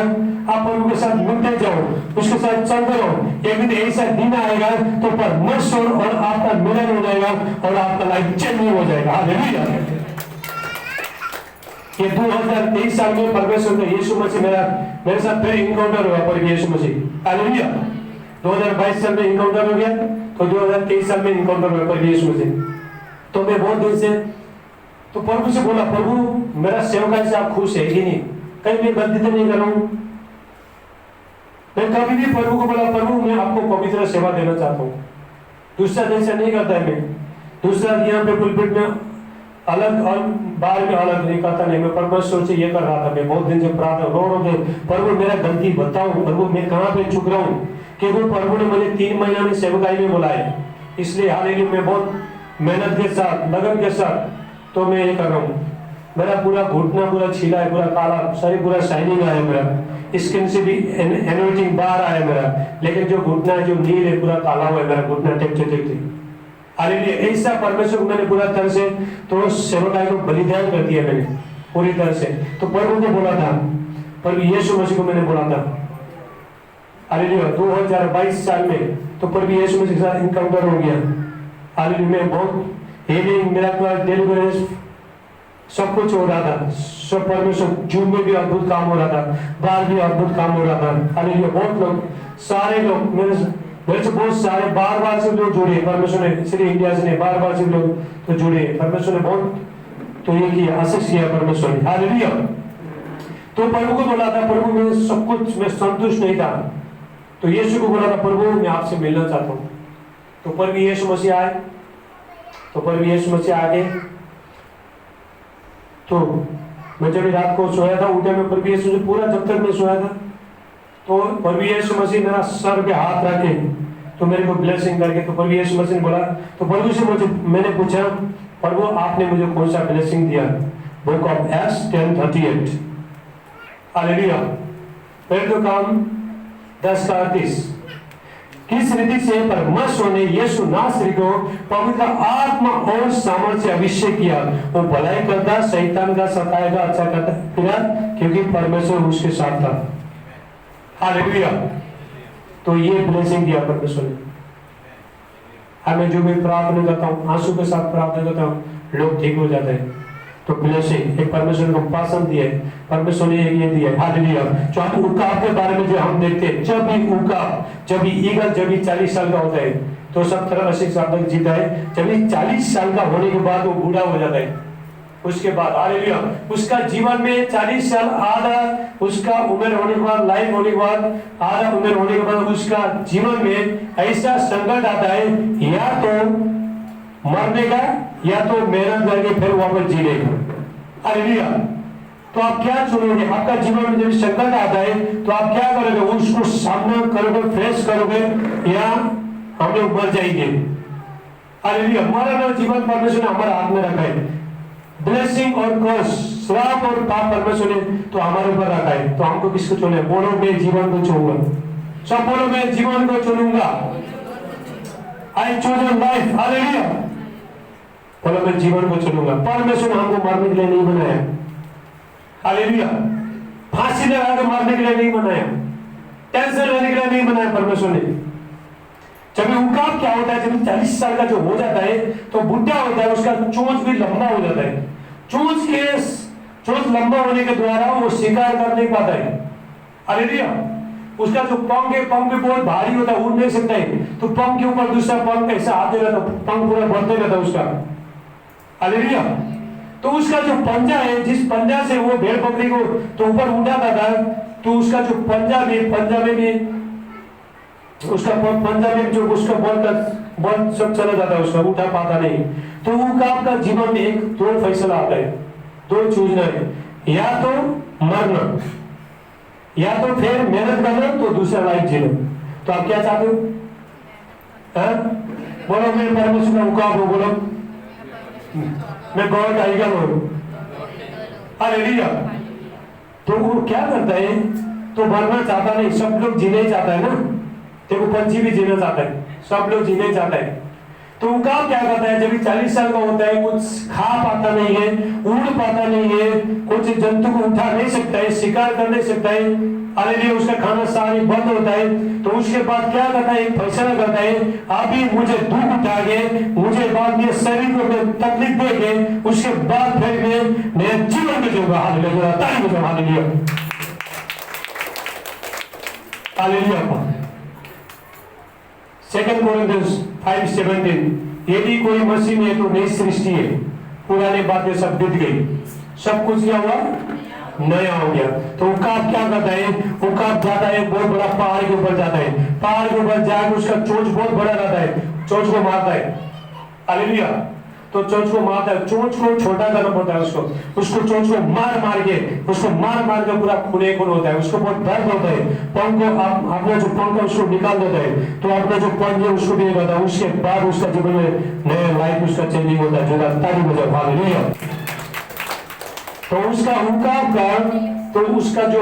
आप प्रभु के साथ मिलते जाओ, उसके साथ चलते रहो, एक दिन ऐसा दिन आएगा तो परमेश्वर और आपका मिलन हो जाएगा और आपका लाइफ चेंज हो जाएगा। हालेलुया। ये 2023 साल में परमेश्वर ने यीशु मसीह मेरे साथ फिर इनकाउंटर हुआ, पर यीशु मसीह। हालेलुया। 2022 साल में इनकाउंटर हो गया, तो 2023 साल में इनकाउंटर हुआ पर यीशु मसीह। तो मैं बहुत दिन से तो प्रभु से बोला, प्रभु मेरा सेवकाई से आप खुश है कि नहीं, कहीं मैं गलती तो नहीं कर रहा हूं। मैं कभी भी प्रभु को बोला, प्रभु मैं आपको पवित्र सेवा देना चाहता हूँ, दूसरा जैसा नहीं करता है, मैं दूसरा यहाँ पे पुलपिट में अलग और बाहर में अलग नहीं करता, नहीं मैं परमेश्वर से ये कर रहा था। मैं बहुत दिन से प्रार्थना रो के, प्रभु मेरा गलती बताओ, प्रभु मैं कहाँ पे चुक रहा हूँ, क्योंकि प्रभु ने मुझे 3 महीना में सेवकाई में बुलाया, इसलिए हालेलुया मैं बहुत मेहनत के साथ, लगन के साथ तो मैं ये कर रहा हूँ। मेरा पूरा घुटना पूरा छीला है, पूरा काला, शरीर पूरा शाइनिंग आया, मेरा स्किन से भी एनर्जिंग बाहर आया मेरा, लेकिन जो घुटना है, जो नील है, पूरा काला हुआ है मेरा घुटना, टेकते हालेलुया। ऐसा परमेश्वर को मैंने पूरा तरह से तो सेवकाई को बलिदान कर दिया मैंने पूरी तरह से। तो प्रभु को बोला था, प्रभु यीशु मसीह को मैंने बोला था, हालेलुया 2022 साल में तो प्रभु यीशु मसीह के साथ इनकाउंटर हो गया। हालेलुया मैं बहुत हीलिंग, मिरेकल, डिलीवरेंस सब कुछ हो रहा था, सब परमेश्वर जून में भी अद्भुत काम हो रहा था, बाहर भी अद्भुत काम हो रहा था। हालेलुया बहुत लोग, सारे लोग मेरे से बहुत सारे बार से लोग जुड़े, परमेश्वर ने इसलिए इंडिया से नहीं, बार से लोग तो जुड़े, परमेश्वर ने बहुत तो ये किया, आशीष किया परमेश्वर ने। हालेलुया। तो प्रभु को बोला था, प्रभु मैं सब कुछ मैं संतुष्ट नहीं था, तो यीशु को बोला था, प्रभु मैं आपसे मिलना चाहता हूँ। तो प्रभु यीशु मसीह आए, तो प्रभु यीशु मसीह आगे, तो मैं जब रात को सोया था, उठे मैं प्रभु यीशु से पूरा, जब तक मैं सोया था तो प्रभु यीशु मसीह मेरा सर पे हाथ रखे तो मेरे को ब्लेसिंग करके, तो प्रभु यीशु मसीह ने बोला, तो प्रभु से मैंने पूछा, प्रभु आपने मुझे कौन सा ब्लेसिंग दिया? Book of acts 10:38। हालेलुया। फिर तो काम 10:38 किस रीति से परमेश्वर ने यीशु नासरी को पवित्र आत्मा और सामर्थ्य से अभिषेक किया, वो भलाई करता, शैतान का सताएगा, अच्छा करता फिर, क्योंकि परमेश्वर उसके साथ था। हालेलुया। तो ये ब्लेसिंग दिया परमेश्वर ने हमें। जो मैं प्रार्थना करता हूँ, आंसू के साथ प्रार्थना करता हूँ, लोग ठीक हो जाते हैं। तो ब्लेसिंग एक परमेश्वर को पासन दिया है, परमेश्वर ने ये दिया है। हालेलुया। जो हम उकाब के बारे में जो हम देखते हैं, जब भी ईगल जब भी 40 साल का होता है तो 70-80 साल तक जीता है, जब भी 40 साल का होने के बाद वो बूढ़ा हो जाता है, उसके बाद हालेलुया उसका जीवन में 40 साल आधा उसका उम्र होने के बाद, लाइफ होने के बाद, आधा उम्र होने के बाद उसका जीवन में ऐसा संकट आता है, या तो मरने का या तो मेहनत करके फिर वापस जीने का। हालेलुया। तो आप क्या चुनोगे? आपका जीवन में जब संकट आता है तो आप क्या करोगे? उसको सामना करोगे, फेस करोगे, या हम लोग मर जाएंगे। हालेलुया। मरण और जीवन परमेश्वर ने हमारे हाथ में रखा है। ब्लेसिंग और कर्स, श्राप और पाप परमेश्वर ने तो हमारे ऊपर रखा है। तो हमको किसको चुने? बोलो मैं जीवन को चुनूंगा। सब बोलो मैं जीवन को चुनूंगा। I choose life. हालेलुया। बोलो मैं जीवन को चुनूंगा। परमेश्वर ने हमको मरने के लिए नहीं बनाया। हालेलुया। फांसी लगा के मारने के लिए नहीं बनाया, टेंशन लेने के लिए नहीं बनाया परमेश्वर ने। जब उकाब क्या होता है, जब 40 साल का जो हो जाता है तो बुढ़ा होता है, उसका चोंच भी लंबा हो जाता है। चोंच के चोंच लंबा होने के द्वारा वो शिकार कर नहीं पाता है। हालेलुया। उसका जो पंख है, पंख भी बहुत भारी होता है, उड़ नहीं सकता है, तो पंख के ऊपर दूसरा पंख ऐसा हाथ दे रहता, पंख पूरा बढ़ते रहता उसका। हालेलुया। तो उसका जो पंजा है, जिस पंजा से वो भेड़ बकरी को तो ऊपर उठाता था, तो उसका जो पंजा में भी उसका पंजा में जो उसका बल सब चला जाता है, उसका उठा पाता नहीं। तो उकाब का जीवन में एक दो फैसला आता है, दो चूजना है, या तो मरना या तो फिर मेहनत करना, तो दूसरा लाइफ जीना। तो आप क्या चाहते हो? बोलो मैं परमेश्वर का उकाब हूं, बोलो मैं गॉड का ईगल हूं। हालेलुया। तो वो क्या करता है, तो मरना चाहता नहीं, सब लोग जीना ही चाहता है ना। देखो पंछी भी जीना चाहता है, सब लोग जीना चाहता है। तो उकाब क्या करता है, जब 40 साल का होता है, कुछ खा पाता नहीं है, उड़ पाता नहीं है, कुछ जंतु को उठा नहीं सकता है, शिकार कर नहीं सकता है, हालेलुया, उसका खाना सारी बंद होता है। तो उसके बाद क्या करता है, एक फैसला करता है, अभी मुझे दुख उठा के, मुझे बाद में शरीर को तकलीफ दे के, उसके बाद फिर मैं जीवन में जाऊंगा। हालेलुया, ताली बजाओ, हालेलुया, हालेलुया। 2 कोरिन्थियंस 5:17, यदि कोई मसीह में तो नई सृष्टि है, पुरानी बातें सब बीत गई, सब कुछ क्या हुआ, नया हो गया। तो उकाब क्या करता है, उकाब जाता है बहुत बड़ा पहाड़ के ऊपर जाता है, पहाड़ के ऊपर जाकर उसका चोंच बहुत बड़ा रहता है, चोंच को मारता है। हालेलुया। तो चोंच को मारता है, चोंच को छोटा करना पड़ता है उसको चोंच को मार के पूरा खूने खून होता है, उसको बहुत दर्द होता है। पंख को अपना जो पंख है उसको निकाल देता है, तो अपना जो पंख है उसको भी निकालता है। उसके बाद उसका जीवन में नया लाइफ उसका चेंजिंग होता है। जो ताली बजाओ, हालेलुया। तो उसका उकाब का, तो उसका जो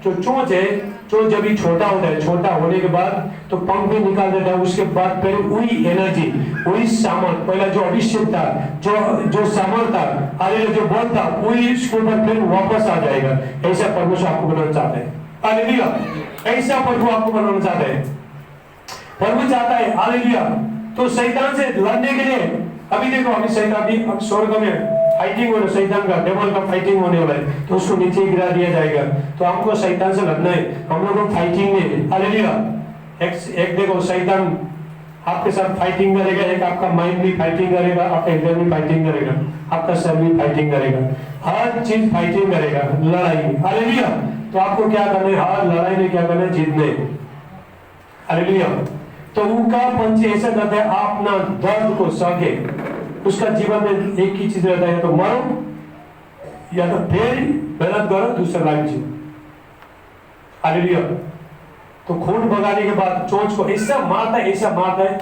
चोंच है, चोंच जब भी छोटा होता है, छोटा होने के बाद तो पंख भी निकाल देता है। उसके बाद फिर वही एनर्जी, वही सामर्थ, पहला जो अभिषेक था, जो सामर्थ था, हालेलुया, जो बल था, वही इसके ऊपर फिर वापस आ जाएगा। ऐसा परमेश्वर आपको बनाना चाहता है। हालेलुया। ऐसा प्रभु आपको बनाना चाहता है। प्रभु चाहता है, हालेलुया। तो शैतान से लड़ने के लिए अभी देखो, अभी शैतान भी अब स्वर्ग में फाइटिंग होने, शैतान का, डेमन का फाइटिंग होने वाला है, तो उसको नीचे गिरा दिया जाएगा। तो हमको शैतान से लड़ना है, हम लोगों को फाइटिंग में। हालेलुया। एक देखो, शैतान आपके साथ फाइटिंग करेगा, एक आपका माइंड भी फाइटिंग करेगा, आपका एग्जाम भी फाइटिंग करेगा, आपका सर भी फाइटिंग करेगा, हर चीज फाइटिंग करेगा, लड़ाई में। हालेलुया। तो आपको क्या करना है, हर लड़ाई में क्या करना है, जीतने। हालेलुया। तो उनका पंछी ऐसा करता है, अपना दर्द को सके, उसका जीवन में एक ही चीज रहता है, तो मरो या तो फिर मेहनत करो, दूसरा लाइफ जियो। हालेलुया। तो खून बगाने के बाद चोंच को ऐसा मारता है,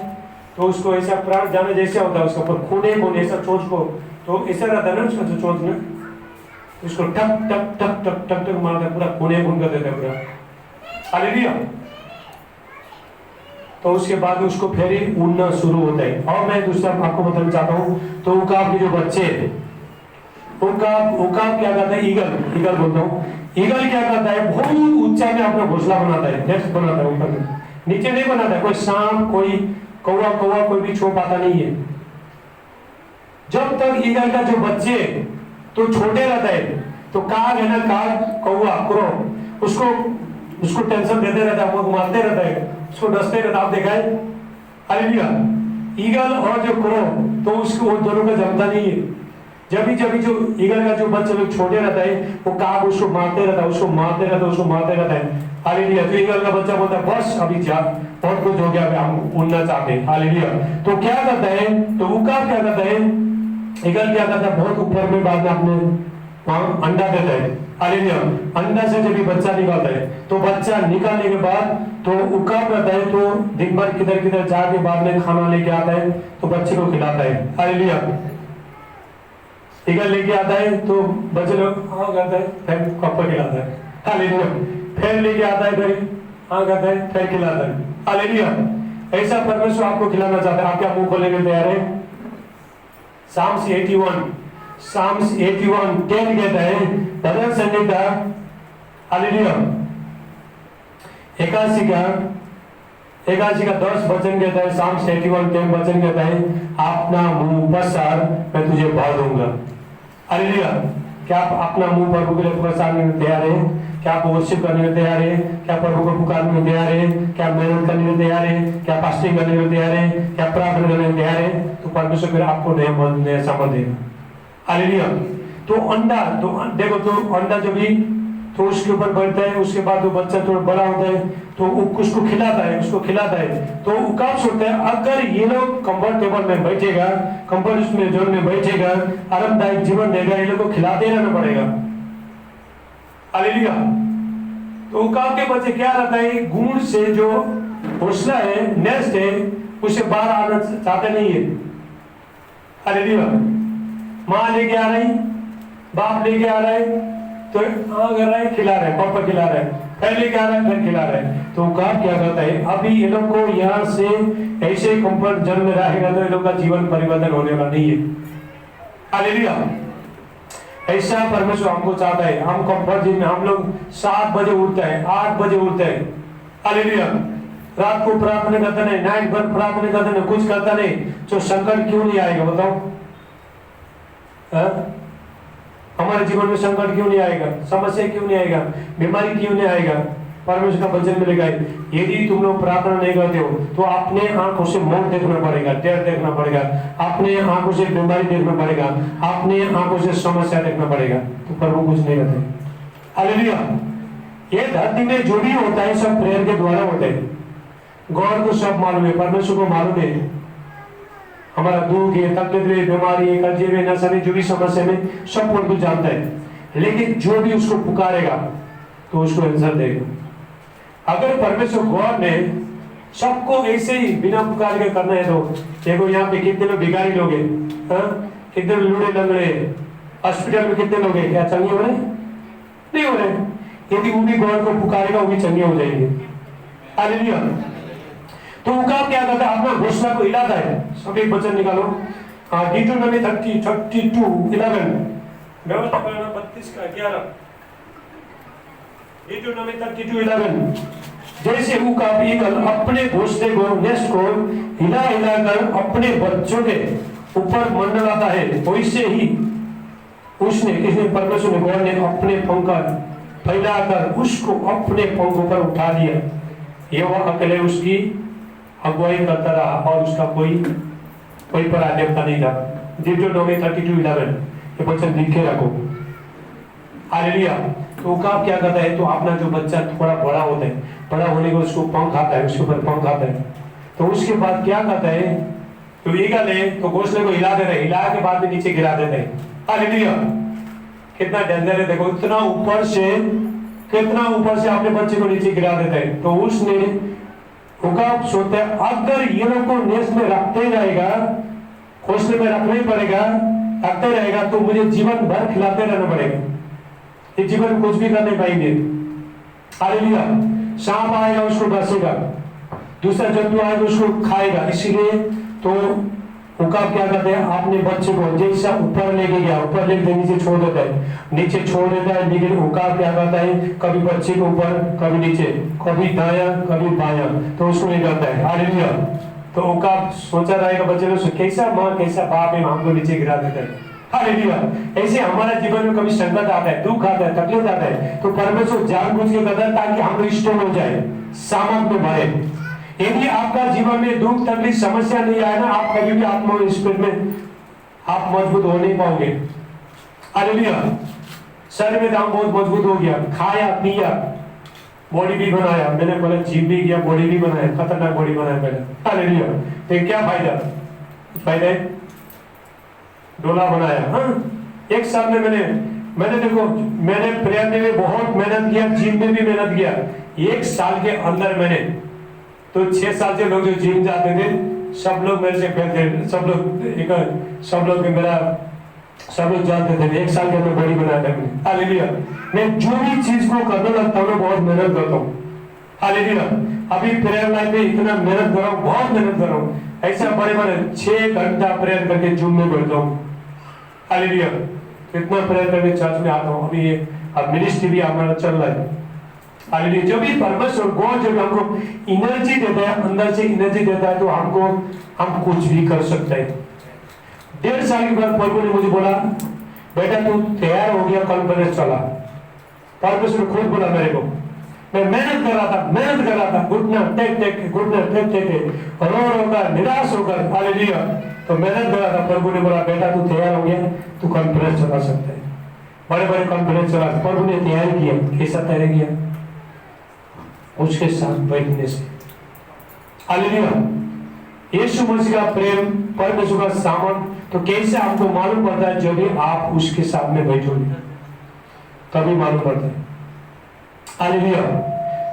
तो उसको ऐसा प्राण जाने जैसा होता है, उसका ऊपर खून ऐसा चोंच को, तो ऐसा रहता है ना उसका जो चोंच में, उसको टक टक टक टक टक टक मारता है, पूरा खून कर देता है पूरा। हालेलुया। तो उसके बाद उसको फिर उड़ना शुरू होता है। और मैं दूसरा आपको बताना चाहता हूँ, तो उकाब के जो बच्चे, उकाब क्या करता है, ईगल बोलता हूँ, ईगल क्या करता है, बहुत ऊंचा में अपना घोंसला बनाता है, नेस्ट बनाता है, ऊपर में, नीचे नहीं बनाता है। कोई सांप, कोई कौवा कोई भी छू पाता नहीं है। जब तक ईगल का जो बच्चे तो छोटे रहता है, तो काग है ना, काग, कौवा, क्रो, उसको टेंशन देते रहता है, वो मारते रहता है, उसको डसते रहता है। आप देखा है? हालेलुया। ईगल और जो क्रो, तो उसको वो दोनों का जमता नहीं है। जब भी जो ईगल का जो बच्चा लोग छोटे रहता है, वो काग उसको मारते रहता है, हालेलुया। तो ईगल का बच्चा बोलता है, बस अभी जा, बहुत कुछ हो गया, हम उड़ना चाहते हैं। हालेलुया। तो क्या करता है, तो उकाब क्या करता है, ईगल क्या करता है, बहुत ऊपर में बाद में अपने अंडा देता है। हालेलुया। अंडा से जब भी बच्चा निकालता है, तो बच्चा निकालने के बाद तो उकाब रहता है, तो दिन भर किधर जाके बाद में खाना लेके आता है, तो बच्चे को खिलाता है। हालेलुया। ईगल लेके आता है, तो बच्चे लोग करता है, फिर कप्पा खिलाता है। हालेलुया। फिर लेके आता है, फिर करता है, फिर खिलाता है। हालेलुया। ऐसा परमेश्वर आपको खिलाना चाहता है। आप क्या मुंह खोलने के लिए तैयार है? साम्स 81:10 कहता है, भजन संहिता, हालेलुया, 81 का 10 वचन कहता है, साम्स 81:10 वचन कहता है, अपना मुंह पसार, मैं तुझे भर दूंगा। हालेलुया। क्या आप अपना मुंह प्रभु के लिए प्रसारने में तैयार है? क्या आप वर्शिप करने में तैयार है? क्या प्रभु को पुकारने में तैयार है? क्या मेहनत करने में तैयार है? क्या फास्टिंग करने में तैयार है? क्या प्रार्थना करने में तैयार है? तो परमेश्वर फिर आपको नया सामर्थ देगा। हालेलुया। तो अंडा, तो देखो, तो अंडा जब भी तो उसके ऊपर बढ़ता है, उसके बाद वो बच्चा थोड़ा बड़ा होता है तो उसको खिलाता है तो कब सोचता है, अगर ये लोग कंफर्टेबल में बैठेगा, कंफर्ट में जोन में बैठेगा, आरामदायक जीवन देगा, ये लोग को खिलाते रहना पड़ेगा। हालेलुया। तो काब के बच्चे क्या रहता है, गुण से जो घोंसला है, नेस्ट है, उसे बाहर आना चाहते नहीं है। हालेलुया। माँ लेके आ रही, बाप लेके आ रहा है, तो कर रहा है, खिला रहा है, पापा खिला रहा है, पहले क्या रहा है, फिर खिला रहा है। तो काब क्या करता है, अभी ये लोग को यहाँ से ऐसे कंफर्ट जोन में रहेगा तो ये लोग का जीवन परिवर्तन होने वाला नहीं है। हालेलुया। ऐसा परमेश्वर हमको चाहता है। हम कंफर्ट जोन में, हम लोग 7 बजे उठते हैं, 8 बजे उठते हैं। हालेलुया। रात को प्रार्थना करते नहीं, नाइट भर प्रार्थना करते नहीं, कुछ करता नहीं, तो संकट क्यों नहीं आएगा बताओ? हमारे जीवन में संकट क्यों नहीं आएगा, समस्या क्यों नहीं आएगा, बीमारी क्यों नहीं आएगा? परमेश्वर का वचन में लिखा है, यदि तुम लोग प्रार्थना नहीं करते हो तो अपने आंखों से मौत देखना पड़ेगा, डेथ देखना पड़ेगा, अपने आंखों से बीमारी देखना पड़ेगा, अपने आंखों से समस्या देखना पड़ेगा, तो प्रभु कुछ नहीं करते। हालेलुया। ये धरती में जो भी होता है सब प्रेयर के द्वारा होता है। गॉड को सब मालूम है, परमेश्वर को मालूम है हमारा दुख है, तकलीफ है, बीमारी है, कर्जे में, नशा में, जो भी समस्या में, सब प्रभु जानता है। लेकिन जो भी उसको पुकारेगा तो उसको आंसर देगा। अगर परमेश्वर गॉड ने सबको ऐसे ही बिना पुकार के करना है तो देखो यहाँ पे कितने लोग भिखारी लोग हैं, कितने लूड़े लंगड़े, हॉस्पिटल में कितने लोग हैं, क्या चंगे हो रहे? नहीं हो रहे। यदि वो भी गॉड को पुकारेगा वो भी चंगे हो जाएंगे। हालेलुया। तो उकाब क्या करता है, अपना घोषणा को हिलाता है। सब एक वचन निकालो, Deuteronomy 32:11, व्यवस्था करना 32:11, Deuteronomy 32:11। जैसे उकाब ईगल अपने घोंसले को, नेस्ट को हिला हिलाकर अपने बच्चों के ऊपर मंडलाता है, वैसे ही इसने परमेश्वर ने, गॉड ने अपने पंख फैलाकर उसको अपने पंखों पर उठा दिया। यहोवा अकेले उसकी अगुवाई करता रहा और उसका कोई पराधीनता नहीं था। Deuteronomy 32:11 ये वचन लिख के रखो। हालेलुया। तो उकाब क्या करता है, तो अपना जो बच्चा थोड़ा बड़ा होता है, बड़ा होने को उसको पंख आता है, उसके ऊपर पंख आता है, तो उसके बाद क्या करता है, तो ईगल है तो घोंसले को हिला देता है, हिला के बाद में नीचे गिरा देता है। हालेलुया। कितना डेंजर है देखो, कितना ऊपर से अपने बच्चे को नीचे गिरा देता है। तो उसने उकाब सोचता है, अगर ये लोग को नेस्ट में रखते रहेगा, घोंसले में रखना ही पड़ेगा, रखते रहेगा तो मुझे जीवन भर खिलाते रहना पड़ेगा, ये जीवन कुछ भी कर नहीं पाएंगे। हालेलुया। सांप आएगा उसको डसेगा, दूसरा जंतु आएगा उसको खाएगा। इसीलिए तो उकाब क्या करते हैं, अपने बच्चे को जैसा ऊपर लेके गया, ऊपर लेके नीचे छोड़ देता है, नीचे छोड़ देता है। लेकिन उकाब क्या करता है, कभी बच्चे के ऊपर, कभी नीचे, कभी दाया, कभी बाया, तो उसको नहीं करता है। हालेलुया। तो उकाब सोचा रहेगा बच्चे को, कैसा माँ कैसा बाप है, हमको नीचे गिरा देता है। हालेलुया। ऐसे हमारा जीवन में कभी संकट आता है, दुख आता है, तकलीफ आता है, तो परमेश्वर जानबूझ के करता है ताकि हम लोग स्ट्रॉन्ग हो जाए, सामर्थ में बढ़े। यदि आपका जीवन में दुख, तकलीफ, समस्या नहीं आए ना, आप कभी भी आत्मविश्वास में आप मजबूत हो नहीं पाओगे। हालेलुया। शरीर में दाम बहुत मजबूत हो गया, खाया पिया, बॉडी भी बनाया, मैंने बोला जिम भी किया, बॉडी भी बनाया, खतरनाक बॉडी बनाया पहले। हालेलुया। तो क्या फायदा? कुछ फायदा है? डोला बनाया। हाँ, एक साल में मैंने देखो, मैंने प्रेयर में भी बहुत मेहनत किया, जिम में भी मेहनत किया। एक साल के अंदर मैंने तो 6 साल से लोग जो जिम जाते थे सब लोग मेरे से कहते, सब लोग जानते थे। एक साल के अंदर बॉडी बनाया था मैंने। हालेलुया। मैं जो भी चीज को करने लगता हूँ बहुत मेहनत करता हूँ। हालेलुया। अभी प्रेयर लाइन में इतना मेहनत कर रहा हूँ, बहुत मेहनत कर रहा हूँ। ऐसा बड़े 6 घंटा प्रेयर करके जिम में बैठता हूँ। हालेलुया। इतना प्रेयर करके चर्च में आता हूँ। अभी अब मिनिस्ट्री भी हमारा चल रहा है। हालेलुया। जब भी परमेश्वर गॉड जब हमको एनर्जी देता है, अंदर से एनर्जी देता है, तो हम कुछ भी कर सकते हैं। 1.5 साल के बाद प्रभु ने मुझे बोला, बेटा तू तैयार हो गया, कॉन्फ्रेंस चला। परमेश्वर ने खुद बोला मेरे को, मैं मेहनत कर रहा था, घुटना टेक टेक घुटना टेक टेक रो रो कर निराश होकर, हालेलुया, तो मेहनत कर रहा था। प्रभु ने बोला बेटा तू तैयार हो गया, तू कॉन्फ्रेंस चला सकता है। बड़े बड़े कॉन्फ्रेंस चला, प्रभु ने तैयार किया। कैसा तैयार किया? उसके साथ बैठने से। हालेलुया। यीशु मसीह का प्रेम, परमेश्वर का सामर्थ, तो कैसे आपको मालूम पड़ता है? जब भी आप उसके साथ में बैठोगे तभी मालूम पड़ता है। हालेलुया।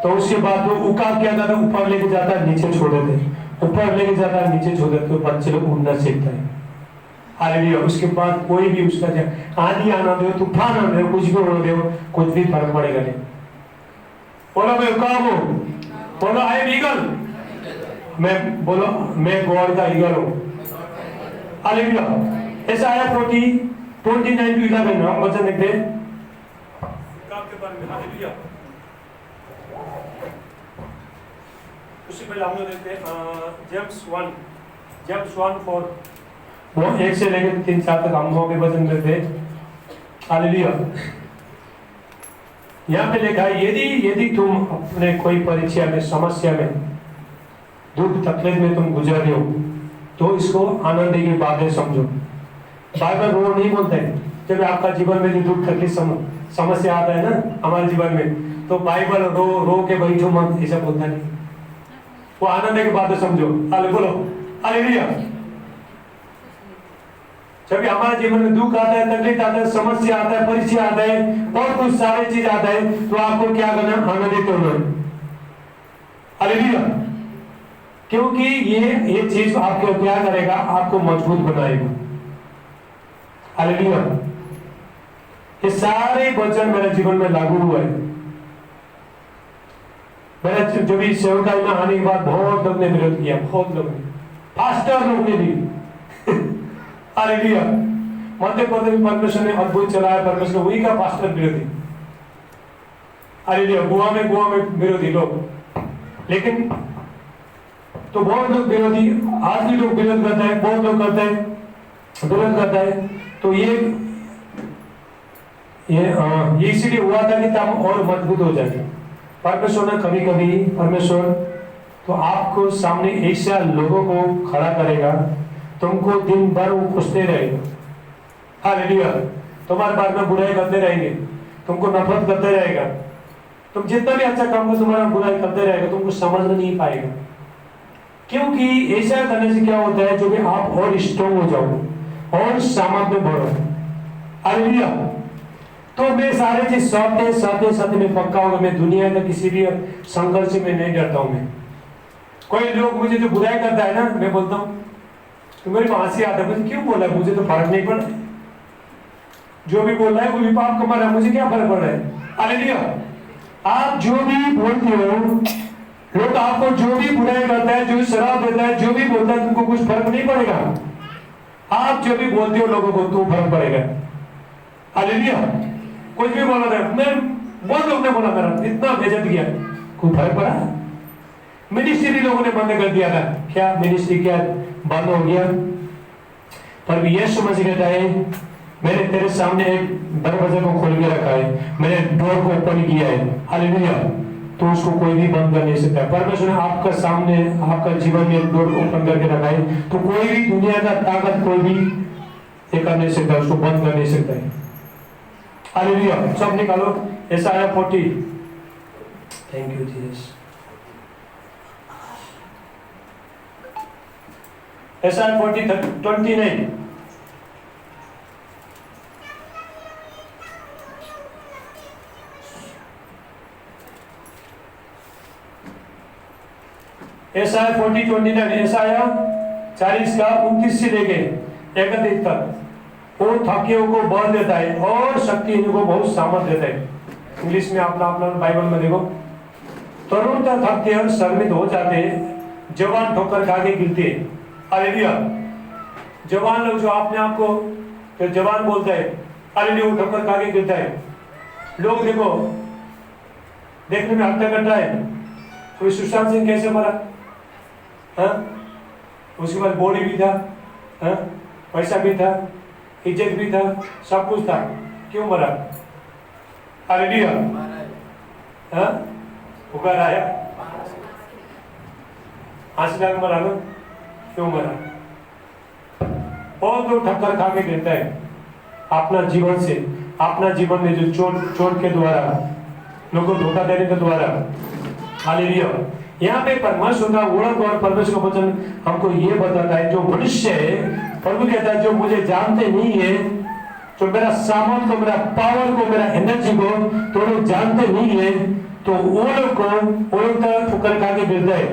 तो उसके बाद वो उकाब क्या था? ऊपर लेके जाता है, नीचे छोड़ देते, ऊपर लेके जाता है, नीचे छोड़ देते, तो बच्चे लोग उड़ना सीखता है। हालेलुया। उसके बाद कोई भी उसका आंधी आना दो, तूफान आना दो, कुछ भी होने दो, कुछ भी फर्क पड़ेगा नहीं। बोलो मैं उकाब हूं, बोलो आई एम ईगल, मैं बोलो मैं गॉड का ईगल हूं। हालेलुया। ऐसा आया 29-11 हम वचन देखते हैं उकाब के बारे में। हालेलुया। उससे पहले हम लोग देखते हैं जेम्स 1:4 वो 1 से लेकर 3-4 तक हम लोग वचन करते हैं। हालेलुया। यहाँ पे लिखा है यदि तुम अपने कोई परीक्षा में, समस्या में, दुख तकलीफ में तुम गुजर रहे हो तो इसको आनंद की बातें समझो। बाइबल रो नहीं बोलते हैं। जब आपका जीवन में दुख तकलीफ समस्या आता है ना हमारे जीवन में, तो बाइबल रो के बैठो मत, ऐसा बोलता नहीं। वो आनंद की बातें समझो। बोलो हालेलुया। जब हमारे जीवन में दुख आता है, तकलीफ आता है, समस्या आता है, परीक्षा आता है, बहुत कुछ सारे चीज आता है, तो आपको क्या करना? आनंदित होना। हालेलुया। क्योंकि ये चीज आपको क्या करेगा? आपको मजबूत बनाएगा। हालेलुया। ये सारे वचन मेरे जीवन में लागू हुआ है। मेरा जो भी सेवकाई में आने के बाद बहुत लोग ने विरोध किया, बहुत लोग ने, पास्टर लोग ने भी। हालेलुया। मध्य प्रदेश में परमेश्वर ने अद्भुत चलाया, परमेश्वर वही का पास्टर विरोधी। हालेलुया। गोवा में विरोधी लोग, लेकिन तो बहुत लोग विरोधी, आज भी लोग विरोध करते हैं, बहुत लोग करते हैं, विरोध करता है। तो ये इसीलिए हुआ था कि हम और मजबूत हो जाए। परमेश्वर ने कभी परमेश्वर तो आपको सामने ऐसा लोगों को खड़ा करेगा, तुमको दिन भर वो पूछते रहेगा। हालेलुया। तुम्हारे बारे में बुराई करते रहेंगे, तुमको नफरत करते रहेगा, तुम जितना भी अच्छा काम को तुम्हारा बुराई करते रहेगा, तुमको समझ नहीं पाएगा। क्योंकि ऐसा करने से क्या होता है? जो भी आप और स्ट्रॉन्ग हो जाओ और सामर्थ में बढ़ो। हालेलुया। तो मैं सारे चीज सत्य में पक्का होगा। मैं दुनिया का किसी भी संघर्ष में नहीं डरता हूं। मैं कोई लोग मुझे जो बुराई करता है ना, मैं बोलता हूँ तो मेरे को हंसी आता है, मुझे क्यों बोला है? मुझे तो फर्क नहीं पड़ा, जो भी बोल रहा है वो भी पाप कमा रहा है, मुझे क्या फर्क पड़ रहा है? हालेलुया। आप जो भी बोलते हो, लोग आपको जो भी बुराई करता है, जो शराब देता है, जो भी बोलता है, तुमको कुछ फर्क नहीं पड़ेगा। आप जो भी बोलते हो लोगों को, तो फर्क पड़ेगा। हालेलुया। कुछ भी बोला था, मैं बहुत लोग ने बोला मेरा इतना बेइज्जत किया, कोई फर्क पड़ा? मिनिस्ट्री लोगों ने बंद कर दिया था, क्या मिनिस्ट्री क्या बंद हो गया? पर यीशु मसीह कहता है मैंने तेरे सामने एक दरवाजे को खोल के रखा है, मैंने डोर को ओपन किया है। हालेलुया। तो उसको कोई भी बंद कर नहीं सकता। परमेश्वर ने आपका सामने, आपका जीवन में एक डोर ओपन करके रखा है, तो कोई भी दुनिया का ताकत कोई भी ये कर नहीं सकता, उसको बंद कर नहीं सकता है। हालेलुया। सब निकालो यशायाह 40। Thank you Jesus. यशायाह 40:29। यशायाह 40:29, यशायाह 40 का 29 से लेके 31 तक। वो थकियों को बल देता है और शक्तिहीनों को बहुत सामर्थ देता है। इंग्लिश में अपना बाइबल में देखो, तरुण थकते और शर्मित हो जाते हैं, जवान ठोकर खा के गिरते हैं। हालेलुया। जवान लोग जो अपने आप को तो जवान बोलता है, हालेलुया, वो ठोकर खा के गिरता है। लोग देखो देखने में हत्या करता है, कोई सुशांत सिंह कैसे मरा? हाँ? उसके बाद बॉडी भी था, हाँ? पैसा भी था, इज्जत भी था, सब कुछ था, क्यों मरा? हालेलुया। हाँ, पुकार आया, फांसी लगा मरा ना, क्यों मरा? बहुत लोग ठक्कर खा के गिरता है अपना जीवन से, अपना जीवन में जो चोट के द्वारा, लोगों को धोखा देने के द्वारा। हालेलुया। यहाँ पे परमेश्वर का ओळख और परमेश्वर का वचन हमको ये बताता है, जो मनुष्य है, प्रभु कहता है जो मुझे जानते नहीं है, जो मेरा सामर्थ को, मेरा पावर को, मेरा एनर्जी को तो लोग जानते नहीं है, तो वो लोग ठोकर खा के गिरता है।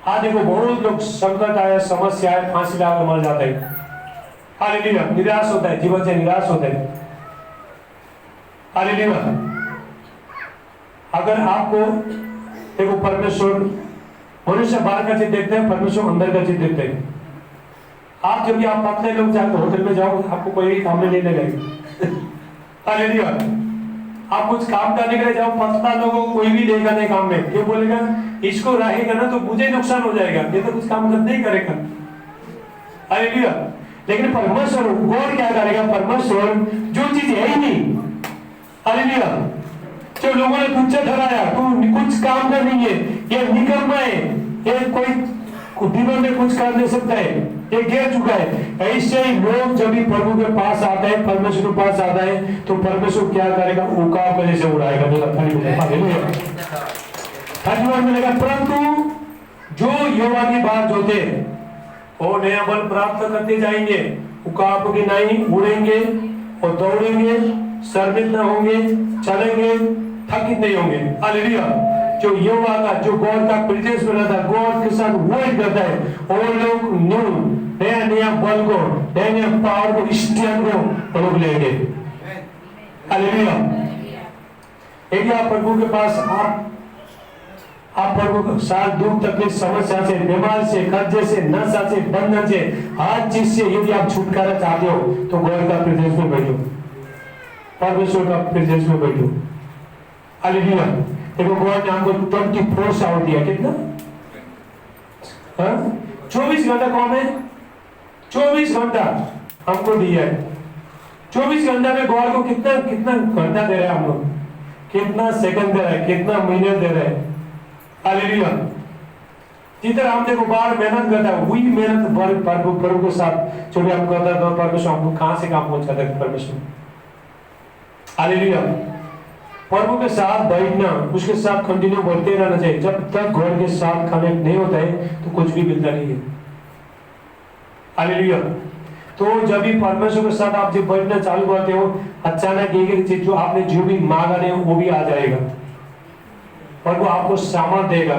हाँ देखो, बहुत लोग संकट आए, समस्या आए, फांसी लगा मर जाता है। हालेलुया। निराश होता है, जीवन से निराश होता है। हालेलुया। अगर आपको देखो, परमेश्वर, मनुष्य बाहर का चीज देखते हैं, परमेश्वर अंदर का चीज देखते हैं। आप जब भी आप पतले लोग जाकर होटल में जाओ, आपको कोई भी काम में नहीं लगेगा। हालेलुया। आप कुछ काम करने के लिए जाओ, पतला लोगों को कोई भी देगा नहीं काम में, ये बोलेगा इसको रहेगा ना तो मुझे नुकसान हो जाएगा, ये तो कुछ काम नहीं करेगा। हालेलुया। लेकिन परमेश्वर, गॉड क्या करेगा? परमेश्वर जो चीज है ही नहीं, हालेलुया, जो लोगों ने तुझसे ठहराया तू कुछ काम का नहीं है, ये निकम्मा है, ये कोई जीवन में कुछ कर नहीं सकता है, ये गिर चुका है। ऐसे ही लोग जब भी प्रभु के पास आता है, परमेश्वर के पास आता है, तो परमेश्वर क्या करेगा? उकाब में जैसे उड़ाएगा। मिलेगा। परंतु जो यहोवा की बात जो थे वो नया बल प्राप्त करते जाएंगे, उकाब की नहीं उड़ेंगे और दौड़ेंगे, शर्मिंद न होंगे, चलेंगे, थकित नहीं होंगे। हालेलुया। जो यहोवा का, जो गॉड का प्रेजेंस में रहता है, गॉड के साथ वर्क करता है, और लोग नया नया बल को, नया नया पावर को, स्ट्रेंथ को वो लोग लेंगे। हालेलुया। यदि आप प्रभु के पास, आप प्रभु के साथ दुख तकलीफ, समस्या से, बीमार से, कर्जे से, नशा से, बंधन से, हर चीज से यदि आप छुटकारा चाहते हो तो गॉड का प्रेजेंस में बैठो, परमेश्वर का प्रेजेंस में बैठो। हालेलुया। देखो, गॉड ने हमको 24 आवर दिया, कितना? 24 घंटा कौन है? 24 घंटा हमको दिया है। 24 घंटा में गॉड को कितना घंटा दे रहा है हम लोग, कितना सेकंड दे रहा है, कितना महीने दे रहा है। हालेलुया। जिधर हम देखो बाहर मेहनत करता है, वही मेहनत प्रभु के साथ जो भी हम करता है, तो परमेश्वर हमको कहां से काम पहुंचाता है? परमेश्वर। हालेलुया। प्रभु के साथ बैठना, उसके साथ कंटिन्यू बढ़ते रहना चाहिए। जब तक गॉड के साथ कनेक्ट नहीं होता है तो कुछ भी मिलता नहीं है। हालेलुया। तो जब भी परमेश्वर के साथ आप जब बैठना चालू करते हो, अचानक एक चीज जो आपने जो भी मांगा नहीं वो भी आ जाएगा। प्रभु आपको सामर्थ देगा।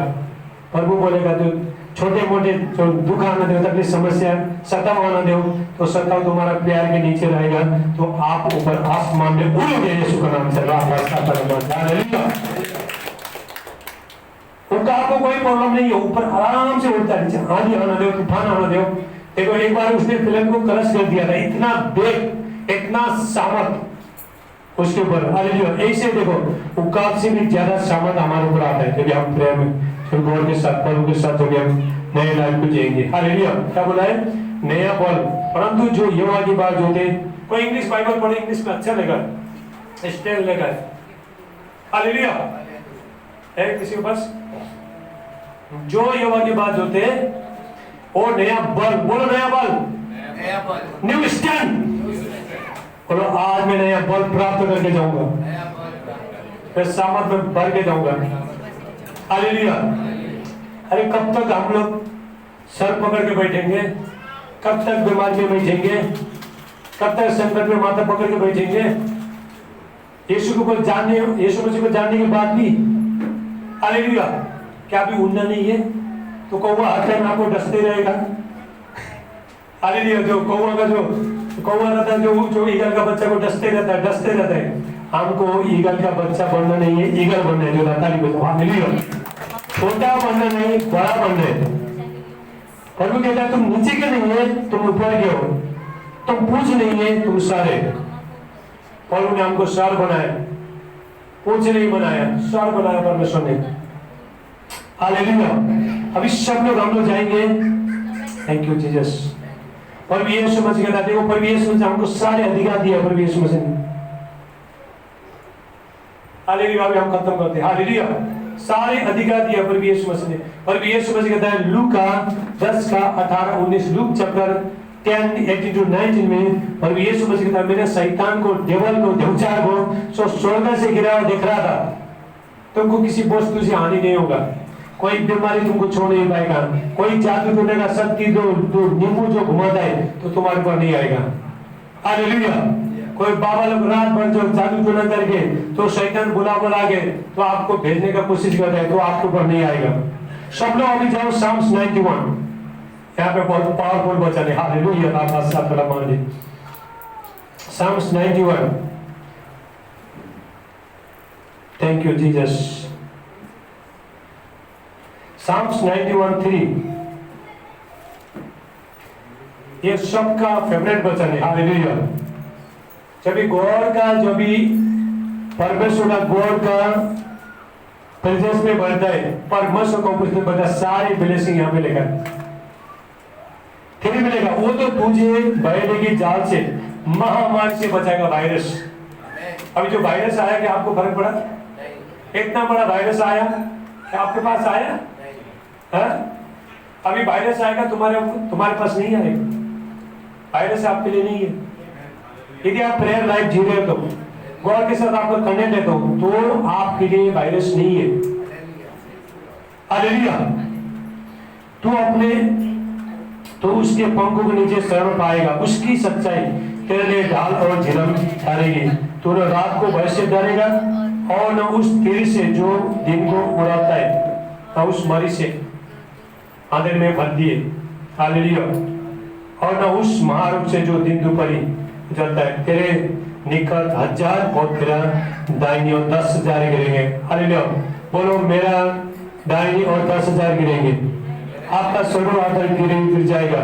प्रभु बोलेगा जो छोटे मोटे जो दुख आना दो, तकलीफ, समस्या, सताव आना दो, तो सताव तुम्हारा प्यार के नीचे रहेगा, तो आप ऊपर आसमान में उड़ोगे। यीशु का नाम से उनका आपको कोई प्रॉब्लम नहीं है, ऊपर आराम से उड़ता है। नीचे आंधी आना दो, तूफान आना दो। देखो, एक बार उसने फिल्म को क्रश कर दिया था, इतना बेग, इतना सामर्थ उसके ऊपर। हालेलुया। ऐसे देखो, उकाब से भी ज्यादा सामर्थ हमारे ऊपर आता है जब हम प्रेम में गॉड के साथ, प्रभु के साथ जब हम नए लाइफ को जिएंगे। हालेलुया। क्या बोला है? नया बल। परंतु जो यहोवा की बात जो थे, कोई इंग्लिश बाइबल पढ़े, इंग्लिश में अच्छा लगा, स्टेल लगा। हालेलुया। है किसी के पास? जो यहोवा की बात जो थे वो नया बल, बोलो नया बल, नया बल, न्यू स्टैंड। बोलो आज मैं नया बल प्राप्त करके जाऊंगा, मैं सामर्थ में भर के जाऊंगा। हालेलुया। अरे कब तक हम लोग सर पकड़ के बैठेंगे? कब तक बीमारी में बैठेंगे? कब तक संकट में माथा पकड़ के बैठेंगे? यीशु को जानने, यीशु मसीह को जानने के बाद भी, हालेलुया, क्या अभी उड़ना नहीं है? तो कौवा हर टाइम आपको डसते रहेगा। हालेलुया। जो कौवा का जो कौवा रहता है, जो ईगल का बच्चा को डसते रहता है। हमको ईगल का बच्चा बनना नहीं है, ईगल बनना है। जो ताली बजाओ। हालेलुया। छोटा बनना नहीं, बड़ा बनना है। प्रभु कहता है तुम नीचे के नहीं है, तुम ऊपर के हो, तुम पूछ नहीं है, तुम सारे। प्रभु ने हमको सर बनाया, पूछ नहीं बनाया, सर बनाया परमेश्वर ने। हालेलुया। अभी सब लोग हम लोग जाएंगे। Thank you Jesus. प्रभु यीशु मसीह कहता है, देखो प्रभु यीशु मसीह हमको सारे अधिकार दिया प्रभु यीशु मसीह ने। हालेलुया। अभी हम खत्म करते हैं। हालेलुया। सारे अधिकार दिया प्रभु यीशु मसीह ने। प्रभु यीशु मसीह कहता है लूका 10 का 18-19, लूक चैप्टर 10:18-19 में प्रभु यीशु मसीह कहता है, मैंने शैतान को, डेविल को, व्यभिचार को सो स्वर्ग से गिरा हुआ दिख रहा था, तुमको किसी वस्तु से हानि नहीं होगा, कोई बीमारी तुमको छोड़ नहीं पाएगा, कोई जादू टोने का शक्ति जो नींबू जो घुमाता है तो तुम्हारे पर नहीं आएगा। हालेलुया। कोई बाबा लोग रात भर जो जादू टोना करके तो शैतान बुला के तो आपको भेजने का कोशिश करता है तो आपके ऊपर नहीं आएगा। सब लोग अभी जाओ साम्स 91, यहाँ पे बहुत पावरफुल वचन है। Hallelujah. Psalms 91। Thank you Jesus. Psalms 91:3 ये सबका फेवरेट वचन है। हालेलुया। जब भी गॉड का, जब भी परमेश्वर का, गॉड का प्रेजेंस में बढ़ता है, परमेश्वर का उपस्थिति में बढ़ता है, सारी ब्लेसिंग यहाँ पे लेकर फिर मिलेगा। वो तो तुझे बैठे की जाल से, महामारी से बचाएगा। वायरस, अभी जो वायरस आया क्या आपको फर्क पड़ा? इतना बड़ा वायरस आया क्या आपके पास आया? अभी वायरस आएगा तुम्हारे पास नहीं आएगा। वायरस आपके लिए नहीं है। यदि आप प्रेयर लाइफ जी रहे हो तो गॉड के साथ आपका कनेक्ट है तो आपके लिए वायरस नहीं है। हालेलुया। तो उसके पंखों के नीचे शरण पाएगा, उसकी सच्चाई तेरे लिए ढाल और झिलम ठहरेगी। तू न रात को भय से डरेगा और न उस तीर से जो दिन को उड़ाता है, न उस मरी से अंधेरे में भद्दी है। हालेलुया। और न उस महारोग से जो दिन दोपहरी जलता है। तेरे निकट 1000 और तेरा दाहिनी और 10,000 गिरेंगे। हालेलुया। बोलो मेरा दाहिनी और 10,000 गिरेंगे। आपका सर्व आदर गिर जाएगा।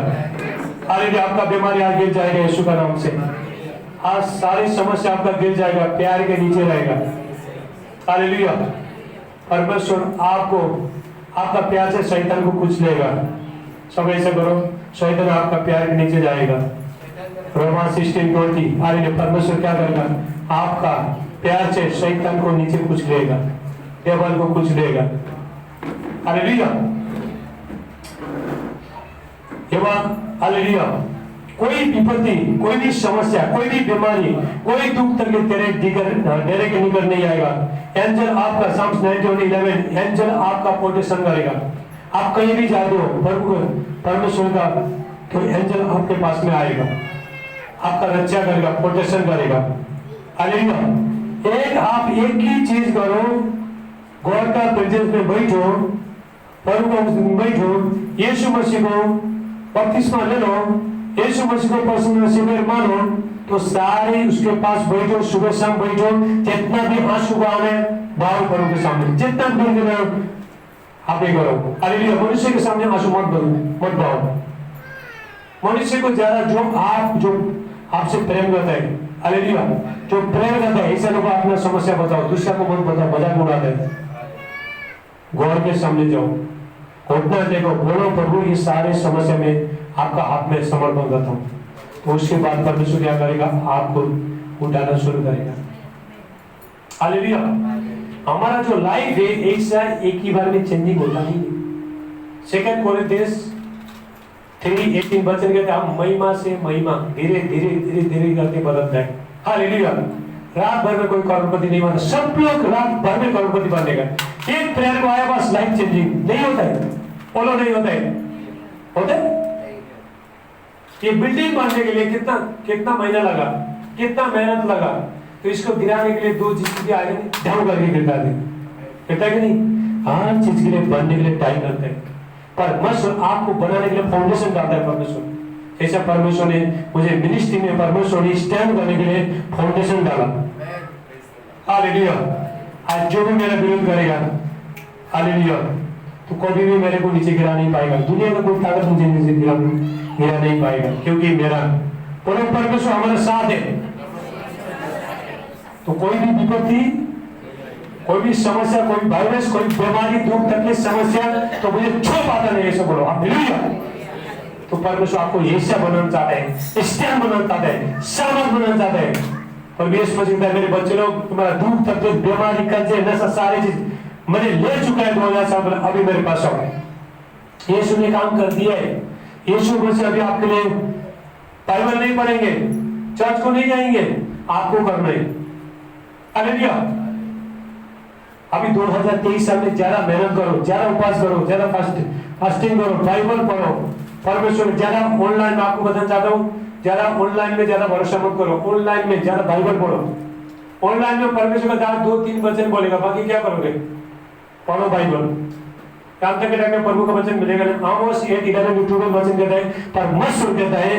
हालेलुया। आपका बीमारी आज गिर जाएगा यीशु का नाम से। आज सारी समस्या आपका गिर जाएगा, प्यार के नीचे रहेगा। हालेलुया। परमेश्वर आपको आपका प्यार से शैतान को कुछ लेगा। सब ऐसा करो, शैतान आपका प्यार के नीचे जाएगा। रोमा 16:20। हालेलुया। परमेश्वर क्या करेगा? आपका प्यार से शैतान को नीचे कुछ लेगा, डेविल को कुछ लेगा। हालेलुया। हालेलुया। कोई विपत्ति, कोई भी समस्या, कोई भी बीमारी, कोई दुख तकलीफ तेरे के निकट नहीं आएगा। एंजल आपका, साम्स 91:11, एंजल आपका प्रोटेक्शन करेगा। आप कहीं भी जाते हो परमेश्वर का तो एंजल आपके पास में आएगा, आपका रक्षा करेगा, प्रोटेक्शन करेगा। हालेलुया। आप एक ही चीज करो, गॉड का प्रेजेंस में बैठो, प्रभु का बैठो, यीशु मसीह को बपतिस्मा ले लो, यीशु मसीह को पर्सनल सेवियर मानो, तो सारे उसके पास बैठो, सुबह शाम बैठो, जितना भी आंसू बहाने बाहर प्रभु के सामने, जितना भी आप ये करो। हालेलुया। मनुष्य के सामने आंसू मत बहाओ। मनुष्य को ज्यादा जो आपसे प्रेम करता है, हालेलुया, जो प्रेम करता है, ऐसे लोग अपना समस्या बताओ, दूसरा को मत बताओ, मजाक उड़ाते हैं। गॉड के सामने जाओ, घुटना देखो, बोलो प्रभु ये सारे समस्या में आपका हाथ में समर्पण करता हूँ। तो उसके बाद परमेश्वर क्या करेगा? आपको उठाना शुरू करेगा। हालेलुया। हमारा जो लाइफ है एक ही बार में चेंजिंग होता नहीं है। सेकंड कोरिन्थियंस 3:18 वचन कहते हैं, हम महिमा से महिमा धीरे धीरे धीरे धीरे करके बदलते हैं। हालेलुया। रात भर में कोई करोड़पति नहीं बना, सब लोग रात भर में करोड़पति बनेगा। एक प्रेयर को आया बस लाइफ चेंजिंग नहीं होता है, बोलो नहीं होता है, होता है। ये बिल्डिंग बनने के लिए कितना महीना लगा, कितना मेहनत लगा, तो इसको गिराने के लिए 2 चीज के आगे ढाऊ करके गिरता है कि नहीं? हर चीज के लिए बनने के लिए टाइम लगता है। परमेश्वर आपको बनाने के लिए फाउंडेशन डालता है। परमेश्वर जैसा परमेश्वर ने मुझे मिनिस्ट्री में, परमेश्वर ने स्टैंड करने के लिए फाउंडेशन डाला। हालेलुया। आज जो भी मेरा विरोध करेगा, हालेलुया, तो कभी भी मेरे को नीचे गिरा नहीं पाएगा। दुनिया का कोई ताकत मुझे नीचे गिरा नहीं पाएगा, क्योंकि मेरा परमेश्वर हमारे साथ है। तो कोई भी विपत्ति, कोई भी समस्या, कोई वायरस, कोई बीमारी, दुख तकलीफ, समस्या तो मुझे छू पाता नहीं, ऐसे बोलो। हालेलुया। तो परमेश्वर आपको हिस्सा बनाना चाहता है, स्टैंड बनाना चाहता है, सामर्थ बनाना चाहता है। और यीशु मसीह कहता है मेरे बच्चे लोग तुम्हारा दुख तकलीफ बीमारी कर्जे नशा सारी चीज मैंने ले चुका है 2000 साल पहले, अभी मेरे पास आओ। यीशु ने काम कर दिया है। यीशु मसीह अभी आपके लिए बाइबल नहीं पढ़ेंगे, चर्च को नहीं जाएंगे, आपको करना है। हालेलुया। अभी 2023 साल में ज्यादा मेहनत करो, ज्यादा उपवास करो, ज्यादा फास्टिंग करो, बाइबल पढ़ो। परमेश्वर ज्यादा ऑनलाइन में आपको बताना चाहता हूँ, ज्यादा ऑनलाइन में ज्यादा भरोसा मत करो, ऑनलाइन में ज्यादा बाइबल पढ़ो। ऑनलाइन में परमेश्वर का 2-3 वचन बोलेगा, बाकी क्या करोगे? पढ़ो बाइबल। काम तक के टाइम में प्रभु का वचन मिलेगा नहीं। आमोस 8:11 वचन कहता है, परमेश्वर कहता है,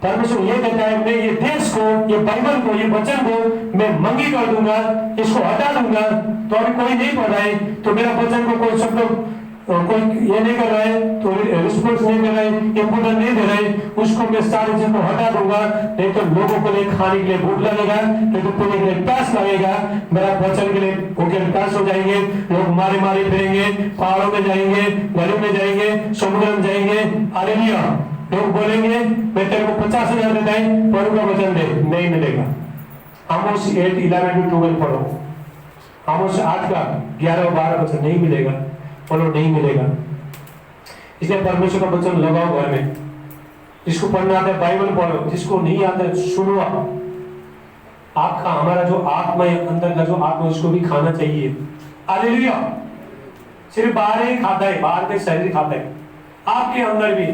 परमेश्वर ये कहता है मैं ये देश को, ये बाइबल को, ये वचन को मैं मंगी कर दूंगा, इसको हटा दूंगा। तो अभी कोई नहीं पढ़ रहा है, तो मेरा वचन को कोई सब लोग कोई ये नहीं कर रहा है, तो रिस्पॉन्स नहीं कर रहे, इंपोर्टेंस नहीं दे रहे, उसको मैं सारी चीज को हटा दूंगा। नहीं तो लोगों को लिए खाने के लिए भूख लगेगा, नहीं तो पीने के लिए प्यास लगेगा। मेरा वचन के लिए भूखे प्यास हो जाएंगे, लोग मारे मारे फिरेंगे, पहाड़ों में जाएंगे, गली में जाएंगे, समुद्र में जाएंगे। हालेलुया। लोग बोलेंगे मैं तेरे को 50,000 देता है, प्रभु का वचन दे, नहीं मिलेगा। आमोस 8:11-12 पढ़ो। आमोस 8 का 11 और 12 वचन नहीं मिलेगा, बोलो नहीं मिलेगा। इसलिए परमेश्वर का वचन लगाओ घर में। जिसको पढ़ना आता है बाइबल पढ़ो, जिसको नहीं आता है सुनो। आपका हमारा जो आत्मा है, अंदर का जो आत्मा, उसको भी खाना चाहिए। हालेलुया। सिर्फ बाहर ही खाता है, बाहर के शरीर खाता है, आपके अंदर भी।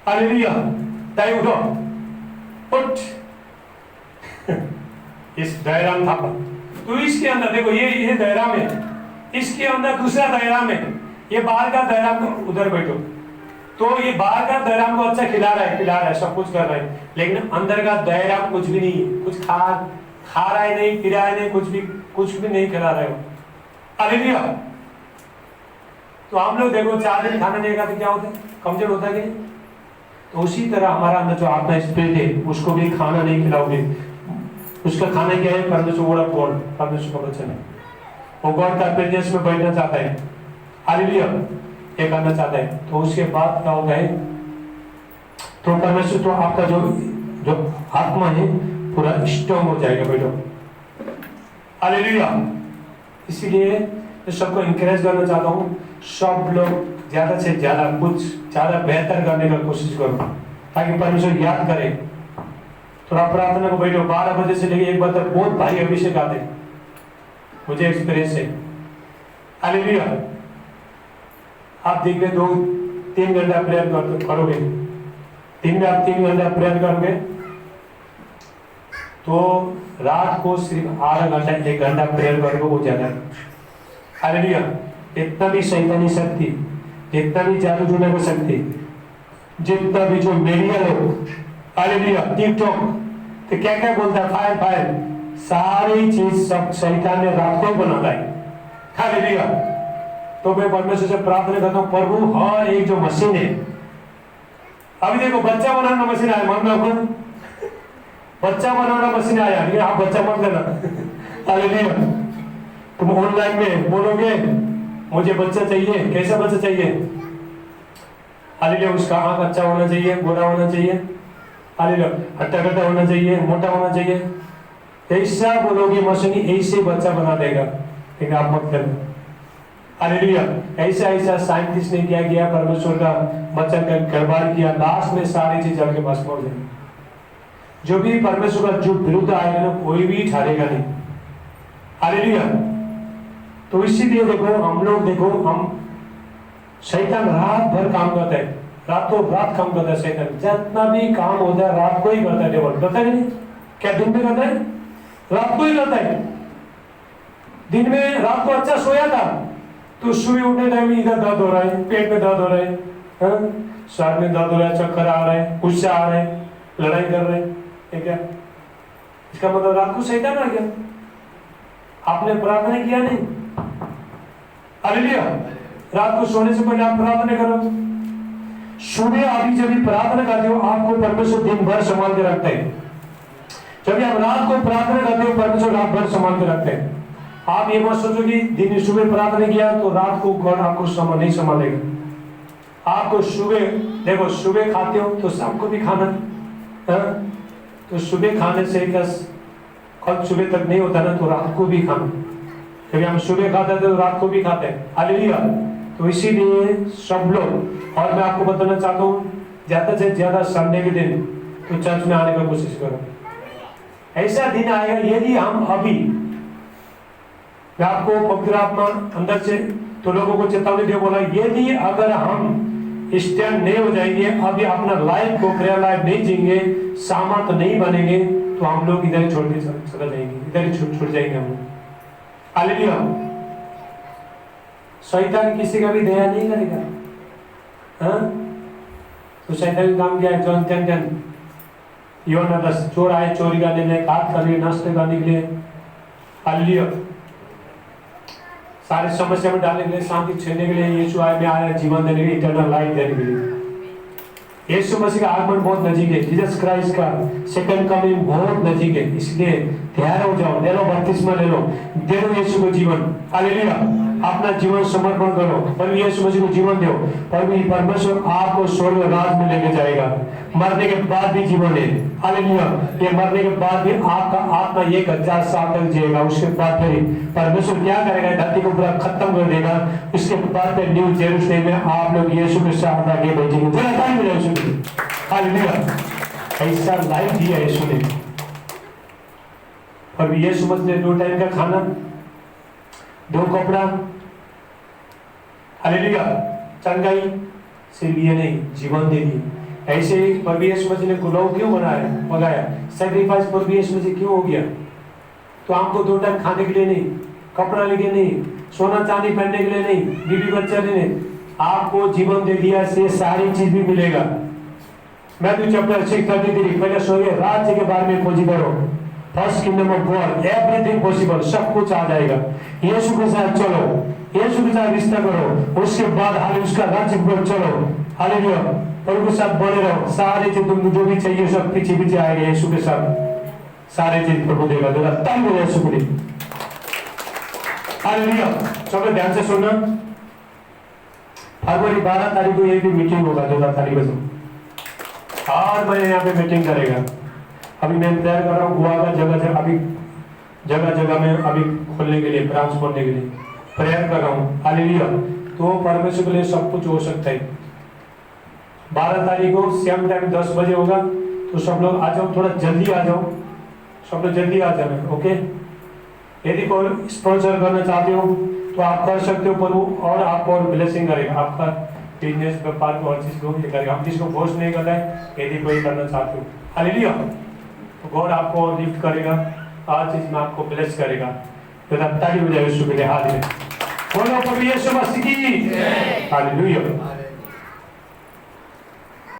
हालेलुया। ताई उठो, उठ। इस दायरा में था तो इसके अंदर देखो, ये दायरा में, इसके अंदर दूसरा दायरा में, ये बाहर का दायरा में उधर बैठो। तो ये बाहर का दायरा को अच्छा खिला रहा है, सब कुछ कर रहा है, लेकिन अंदर का दायरा कुछ भी नहीं है, कुछ खा रहा है नहीं, पी रहा है नहीं, कुछ भी नहीं खिला रहे हो। हालेलुया। तो हम लोग देखो 4 दिन खाना नहीं खाते क्या होता है? कमजोर होता है कि नहीं? तो उसी तरह हमारा अंदर जो आत्मा स्पिरिट है, उसको भी खाना नहीं खिलाओगे। उसका खाना क्या है? परमेश्वर का गॉड, परमेश्वर का वचन है। वो गॉड का प्रेजेंस में बैठना चाहता है। हालेलुया। ये करना चाहता है। तो उसके बाद क्या होगा है? तो परमेश्वर तो आपका जो आत्मा है पूरा स्ट्रांग हो जाएगा। बैठो। हालेलुया। इसीलिए मैं सबको इंकरेज करना चाहता हूँ, सब लोग ज्यादा से ज्यादा कुछ ज्यादा बेहतर करने का कोशिश करो, ताकि परमेश्वर याद करे। थोड़ा प्रार्थना को बैठो। 12 बजे से लेके 1 बजे तक बहुत भारी अभिषेक आते, मुझे एक्सपीरियंस है। हालेलुया। आप दिन में 2-3 घंटा प्रेयर करोगे, दिन में आप 3 घंटा प्रेयर करोगे, तो रात को सिर्फ आधा घंटा 1 घंटा प्रेयर करोगे, वो ज्यादा है। हालेलुया। इतना भी शैतानी शक्ति, जितना भी जादू टोना की शक्ति, जितना भी जो मीडिया लोग, हालेलुया, टिकटॉक तो क्या क्या बोलता है, फायर, सारी चीज सब शैतान ने रात को बनाता है। हालेलुया। तो मैं परमेश्वर से प्रार्थना करता हूँ, प्रभु हर एक जो मशीन है, अभी देखो बच्चा बनाना मशीन आया, मान लो बच्चा बनाना मशीन आया, लेकिन आप बच्चा मत करना। हालेलुया। तुम ऑनलाइन में बोलोगे मुझे बच्चा चाहिए, कैसा बच्चा चाहिए? हालेलुया। उसका आंख अच्छा होना चाहिए, गोरा होना चाहिए, हालेलुया, हट्टा कट्टा होना चाहिए, मोटा होना चाहिए, ऐसा बोलोगे मशीन ऐसे बच्चा बना देगा, लेकिन आप मत करना। हालेलुया। ऐसा साइंटिस्ट ने क्या किया, परमेश्वर का बच्चा का गड़बड़ किया, लास्ट में सारी चीज आपके पास पहुंच जाएगी। जो भी परमेश्वर का जो विरुद्ध आएगा ना, कोई भी ठहरेगा नहीं। हालेलुया। तो इसीलिए देखो हम लोग, देखो हम, शैतान रात भर काम करता है, रातों रात काम करता है शैतान, जितना भी काम होता है रात को ही करता है। डेविल करता है नहीं? क्या दिन में करता है? रात को ही करता है। दिन में रात को अच्छा सोया था, तो सुबह उठने टाइम इधर दर्द हो रहा है, पेट में दर्द हो रहा है, सर में दर्द हो रहा है, चक्कर आ रहा है, गुस्सा आ रहा है, लड़ाई कर रहे हैं, क्या? इसका मतलब रात को शैतान आ गया। आपने प्रार्थना किया नहीं? हालेलुया। रात को सोने से पहले आप प्रार्थना करो। सुबह अभी जब भी प्रार्थना करते हो, आपको परमेश्वर दिन भर संभाल के रखते हैं। जब आप रात को प्रार्थना करते हो, परमेश्वर रात भर संभाल के रखते हैं। आप ये मत सोचो कि दिन सुबह प्रार्थना किया तो रात को गॉड आपको नहीं संभालेगा। आपको सुबह, देखो सुबह खाते हो तो शाम को भी खाना, तो सुबह खाने से कल सुबह तक नहीं होता ना, तो रात को भी खाना। कभी हम सुबह खाते हैं तो रात को भी खाते हैं, हालेलुया। तो इसीलिए सब लोग, और मैं आपको बताना चाहता हूँ, ज्यादा से ज्यादा संडे के दिन तो चर्च में आने का कोशिश करो। ऐसा दिन आएगा यदि हम अभी, मैं आपको पवित्र आत्मा अंदर से तो लोगों को चेतावनी दे बोला, यदि अगर हम स्टैंड नहीं हो जाएंगे, अभी अपना लाइफ को, प्रेयर लाइफ नहीं जिएंगे, सामर्थ नहीं बनेंगे, तो हम लोग इधर ही छोड़ के चला जाएंगे, इधर ही छूट जाएंगे हम लोग, हालेलुया। शैतान किसी का भी दया नहीं करेगा, हाँ? तो शैतान का काम क्या है? जॉन 10:10, यूहन्ना 10, चोर आए चोरी करने के लिए, घात करने, नष्ट करने के लिए, हालेलुया। सारी समस्या में डालने के लिए, शांति छीनने के लिए यीशु आया, मैं आया जीवन देने के लिए, इटर्नल लाइफ देने के लिए। यीशु मसीह का आगमन बहुत नजीक है, जीसस क्राइस्ट का सेकंड कमिंग बहुत नजीक है, इसलिए तैयार हो जाओ, ले लो बपतिस्मा, ले लो, दे दो यीशु को जीवन, हालेलुया। अपना जीवन समर्पण करो, प्रभु यीशु मसीह को जीवन दो, प्रभु परमेश्वर आपको स्वर्ग राज में लेके जाएगा। मरने के बाद भी जीवन है, हालेलुया। ये मरने के बाद भी आपका आत्मा 1000 साल तक जिएगा, उसके बाद फिर परमेश्वर क्या करेगा? धरती को पूरा खत्म कर देगा, उसके बाद फिर न्यू जेरूसलम में आप लोग यीशु के साथ आगे भेजेंगे, हालेलुया। ऐसा लाइफ दिया यीशु ने, और यीशु मसीह ने 2 टाइम का खाना, 2 कपड़ा, हालेलुया। चंगाई सिर्फ ये नहीं, जीवन दे दी। ऐसे ही प्रभु यीशु मसीह ने गुलाम क्यों मंगाया? सैक्रिफाइस प्रभु यीशु मसीह क्यों हो गया? तो आपको 2 टाइम खाने के लिए नहीं, कपड़ा लेके नहीं, सोना चांदी पहनने के लिए नहीं, बीवी बच्चा लेने, आपको जीवन दे दिया, से सारी चीज भी मिलेगा। मैथ्यू चैप्टर 6:33, पहले सोइए, राज्य के बारे में खोजी करो, first kingdom of God, everything possible, सब कुछ आ जाएगा। यीशु के साथ चलो, यीशु के साथ रिश्ता करो, उसके बाद हाल उसका राज्य पर चलो, हालेलुया। प्रभु के साथ बने रहो, सारे चीज तुमको जो भी चाहिए सब पीछे पीछे आएगा, यीशु के साथ सारे चीज प्रभु देगा, देगा तब बोले यीशु को, हालेलुया। सब ध्यान से सुनना, फरवरी 12 तारीख को ये भी मीटिंग होगा, 14 तारीख को हर महीने यहाँ पे मीटिंग करेगा। अभी मैं प्रेयर कर रहा हूँ गोवा का, जगह जगह में अभी खोलने के लिए, ब्रांच खोलने के लिए प्रेयर कर रहा हूँ, हालेलुया। तो परमेश्वर के लिए सब कुछ हो सकता है। 12 तारीख को सेम टाइम 10 बजे होगा, तो सब लोग आ जाओ, थोड़ा जल्दी आ जाओ, सब लोग जल्दी आ जाना, ओके। यदि कोई स्पॉन्सर करना चाहते हो तो आप कर सकते हो, पर और आपको और ब्लेसिंग करेगा, आपका बिजनेस व्यापार को हर चीज को ये करेगा। हम किसको फोर्स नहीं कर रहे हैं, यदि कोई करना चाहते हो, हालेलुया, तो गॉड आपको लिफ्ट करेगा, हर चीज में आपको ब्लेस करेगा। तो ताली बजाओ यीशु के लिए, हालेलुया। बोलो प्रभु यीशु मसीह की, हालेलुया।